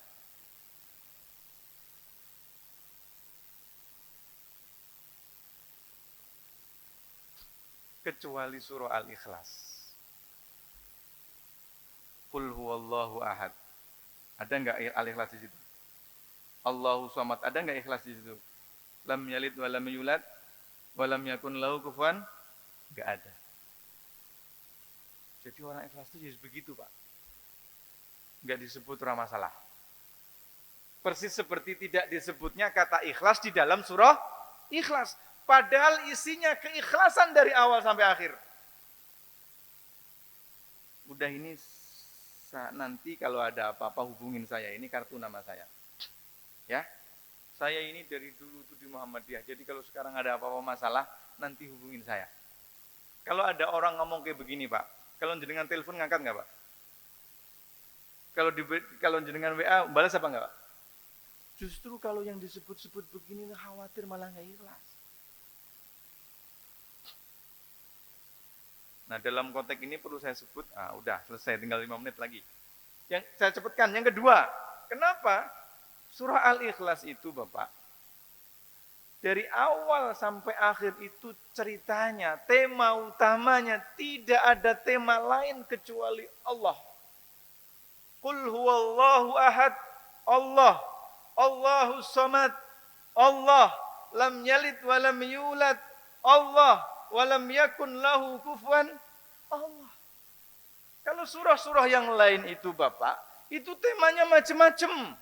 Kecuali surah Al-Ikhlas. Qul huwallahu ahad. Ada enggak Al-Ikhlas di situ? Allahu samad. Ada enggak ikhlas di situ? Lam yalid wa lam yulad wa lam yakun lahu kufuwan? Enggak ada. Jadi orang ikhlas itu jadi begitu, Pak. Enggak disebut orang masalah. Persis seperti tidak disebutnya kata ikhlas di dalam surah Ikhlas. Padahal isinya keikhlasan dari awal sampai akhir. Udah ini nanti kalau ada apa-apa hubungin saya. Ini kartu nama saya. Ya. Saya ini dari dulu tuh di Muhammadiyah. Jadi kalau sekarang ada apa-apa masalah, nanti hubungin saya. Kalau ada orang ngomong kayak begini, Pak. Kalau jenengan telepon ngangkat nggak, Pak? Kalau jenengan WA balas apa nggak, Pak? Justru kalau yang disebut-sebut begini khawatir malah nggak ikhlas. Nah dalam konteks ini perlu saya sebut, udah selesai tinggal 5 menit lagi. Yang saya sebutkan, yang kedua, kenapa surah Al-Ikhlas itu Bapak, dari awal sampai akhir itu ceritanya, tema utamanya tidak ada tema lain kecuali Allah. Qul huwallahu ahad, Allah, Allahus samad, Allah, lam yalid wa lam yulad, Allah, walam yakun lahu kufuwan Allah. Kalau surah-surah yang lain itu Bapak, itu temanya macam-macam.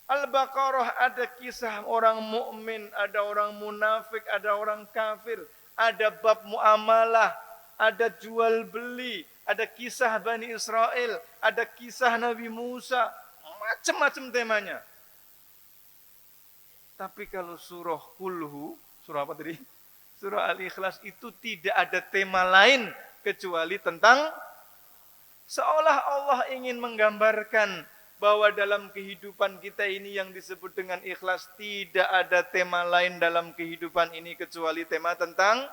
Al-Baqarah ada kisah orang mukmin, ada orang munafik, ada orang kafir, ada bab muamalah, ada jual beli, ada kisah Bani Israel, ada kisah Nabi Musa, macam-macam temanya. Tapi kalau surah Kulhu, surah apa tadi? Surah Al-Ikhlas itu tidak ada tema lain kecuali tentang seolah Allah ingin menggambarkan bahwa dalam kehidupan kita ini yang disebut dengan ikhlas tidak ada tema lain dalam kehidupan ini kecuali tema tentang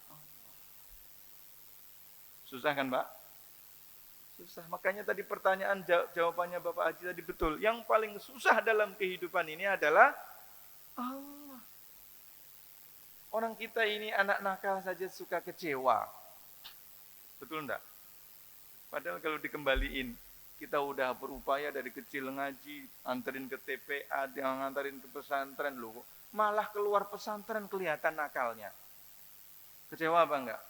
Allah. Susah kan, Pak? Susah. Makanya tadi pertanyaan jawabannya Bapak Haji tadi betul. Yang paling susah dalam kehidupan ini adalah Allah. Orang kita ini anak nakal saja suka kecewa. Betul enggak? Padahal kalau dikembaliin, kita udah berupaya dari kecil ngaji, anterin ke TPA, nganterin ke pesantren loh. Malah keluar pesantren kelihatan nakalnya. Kecewa apa enggak?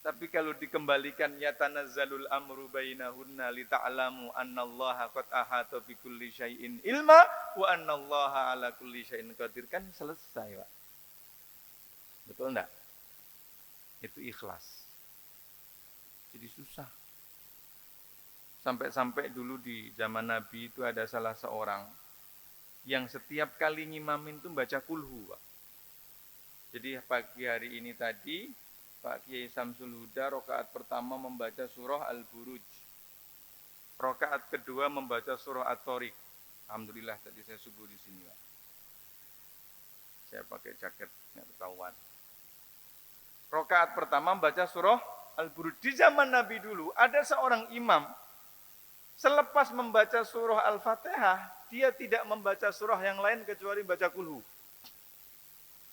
Tapi kalau dikembalikan yatanazzalul amru bainahunna lita'lamu annallaha qad ahata bikulli syai'in ilma wa annallaha ala kulli syai'in qadir, kan selesai, Pak. Betul enggak? Itu ikhlas. Jadi susah. Sampai-sampai dulu di zaman Nabi itu ada salah seorang yang setiap kali ngimamin itu baca kulhu, Pak. Jadi pagi hari ini tadi Pak Kiai Samsul Huda rakaat pertama membaca surah Al-Buruj. Rakaat kedua membaca surah At-Tariq. Alhamdulillah tadi saya subuh di sini, Pak. Saya pakai jaket enggak ketahuan. Rakaat pertama membaca surah Al-Buruj. Di zaman Nabi dulu ada seorang imam selepas membaca surah Al-Fatihah, dia tidak membaca surah yang lain kecuali baca kulhu.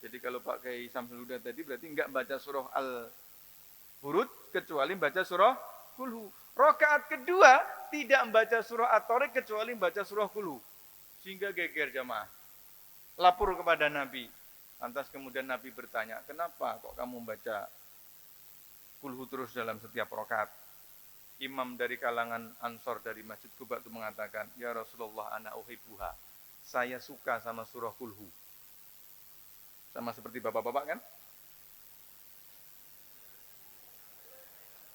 Jadi kalau Pak Kiai Samsul Huda tadi berarti enggak baca surah Al-Burud kecuali baca surah kulhu. Rakaat kedua tidak membaca surah At-Tariq kecuali baca surah kulhu. Sehingga geger jamaah. Lapor kepada Nabi. Lantas kemudian Nabi bertanya, kenapa kok kamu baca kulhu terus dalam setiap rakaat? Imam dari kalangan Ansor dari Masjid Quba itu mengatakan, ya Rasulullah ana uhibbuha. Saya suka sama surah kulhu. Sama seperti bapak-bapak kan?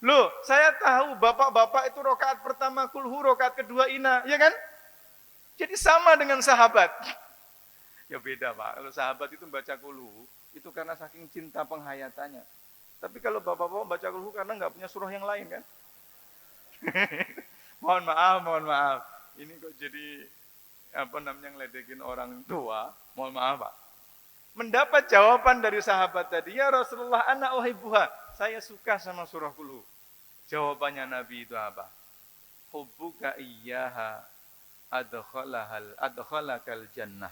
Loh, saya tahu bapak-bapak itu rakaat pertama kulhu, rakaat kedua ina, ya kan? Jadi sama dengan sahabat. Ya beda, Pak. Kalau sahabat itu baca kulhu, itu karena saking cinta penghayatannya. Tapi kalau bapak-bapak baca kulhu karena nggak punya surah yang lain kan? Mohon maaf. Ini kok jadi ngeledekin orang tua. Mohon maaf, Pak. Mendapat jawaban dari sahabat tadi, ya Rasulullah ana uhibbuha. Saya suka sama surah kulhu. Jawabannya Nabi itu apa? Hubbuka iyyaha adkhalakal jannah.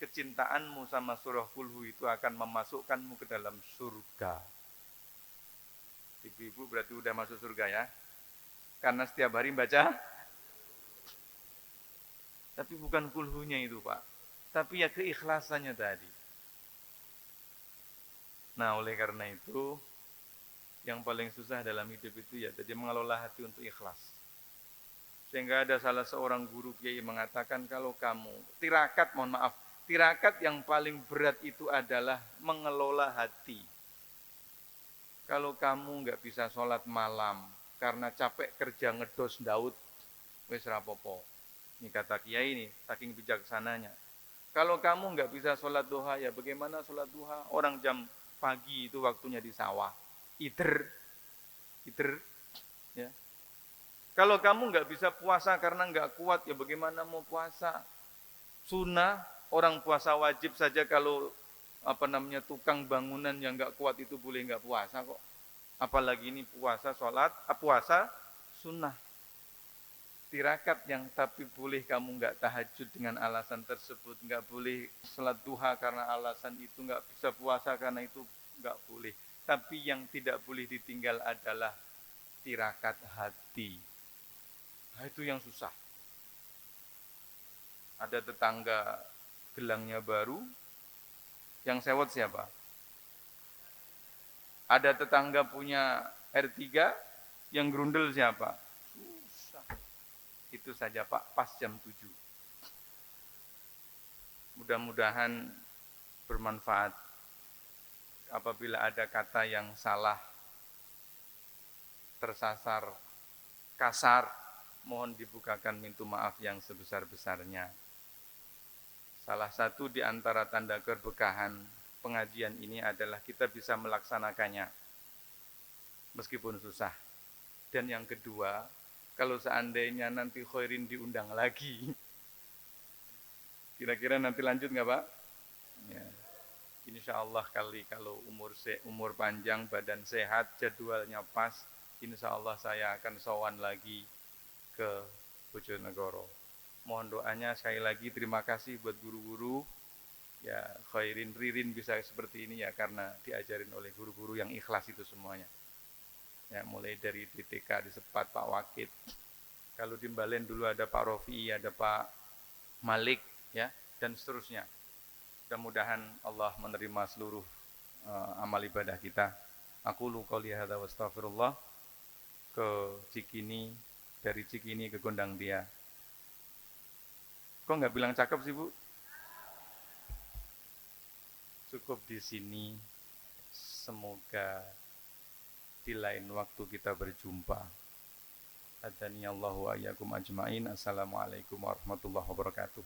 Kecintaanmu sama surah kulhu itu akan memasukkanmu ke dalam surga. Ibu-ibu berarti udah masuk surga ya? Karena setiap hari baca. Tapi bukan kulhunya itu, Pak. Tapi ya keikhlasannya tadi. Nah, oleh karena itu, yang paling susah dalam hidup itu ya tadi mengelola hati untuk ikhlas. Sehingga ada salah seorang guru kiai mengatakan kalau kamu, tirakat yang paling berat itu adalah mengelola hati. Kalau kamu nggak bisa sholat malam karena capek kerja ngedos ndaut, wis rapopo. Ini kata kiai ini, saking bijaksananya. Kalau kamu nggak bisa sholat duha, ya bagaimana sholat duha? Orang jam pagi itu waktunya di sawah. Iter, ya. Kalau kamu nggak bisa puasa karena nggak kuat, ya bagaimana mau puasa? Sunnah, orang puasa wajib saja kalau tukang bangunan yang nggak kuat itu boleh nggak puasa kok. Apalagi ini puasa sunnah. Tirakat yang tapi boleh kamu nggak tahajud dengan alasan tersebut, nggak boleh sholat duha karena alasan itu, nggak bisa puasa karena itu nggak boleh. Tapi yang tidak boleh ditinggal adalah tirakat hati. Nah, itu yang susah. Ada tetangga gelangnya baru, yang sewot siapa? Ada tetangga punya R3, yang grundel siapa? Itu saja Pak, pas jam 7. Mudah-mudahan bermanfaat. Apabila ada kata yang salah, tersasar, kasar, mohon dibukakan pintu maaf yang sebesar-besarnya. Salah satu di antara tanda keberkahan pengajian ini adalah kita bisa melaksanakannya, meskipun susah. Dan yang kedua, kalau seandainya nanti Khairin diundang lagi, kira-kira nanti lanjut nggak Pak? Ya. Insya Allah kalau umur panjang, badan sehat, jadwalnya pas, insya Allah saya akan sowan lagi ke Bojonegoro. Mohon doanya sekali lagi, terima kasih buat guru-guru. Ya, khairin ririn bisa seperti ini ya karena diajarin oleh guru-guru yang ikhlas itu semuanya. Ya, mulai dari di TK di Sepat Pak Wakit. Kalau di Mbalen dulu ada Pak Rofi, ada Pak Malik, ya, dan seterusnya. Mudah-mudahan Allah menerima seluruh amal ibadah kita. Aku qouli hadza wa astaghfirullah ke Cikini, dari Cikini ke Gondang Dia. Kok nggak bilang cakep sih, Bu? Cukup di sini. Semoga di lain waktu kita berjumpa. Adani Allahu wa iyyakum ajmain. Assalamualaikum warahmatullahi wabarakatuh.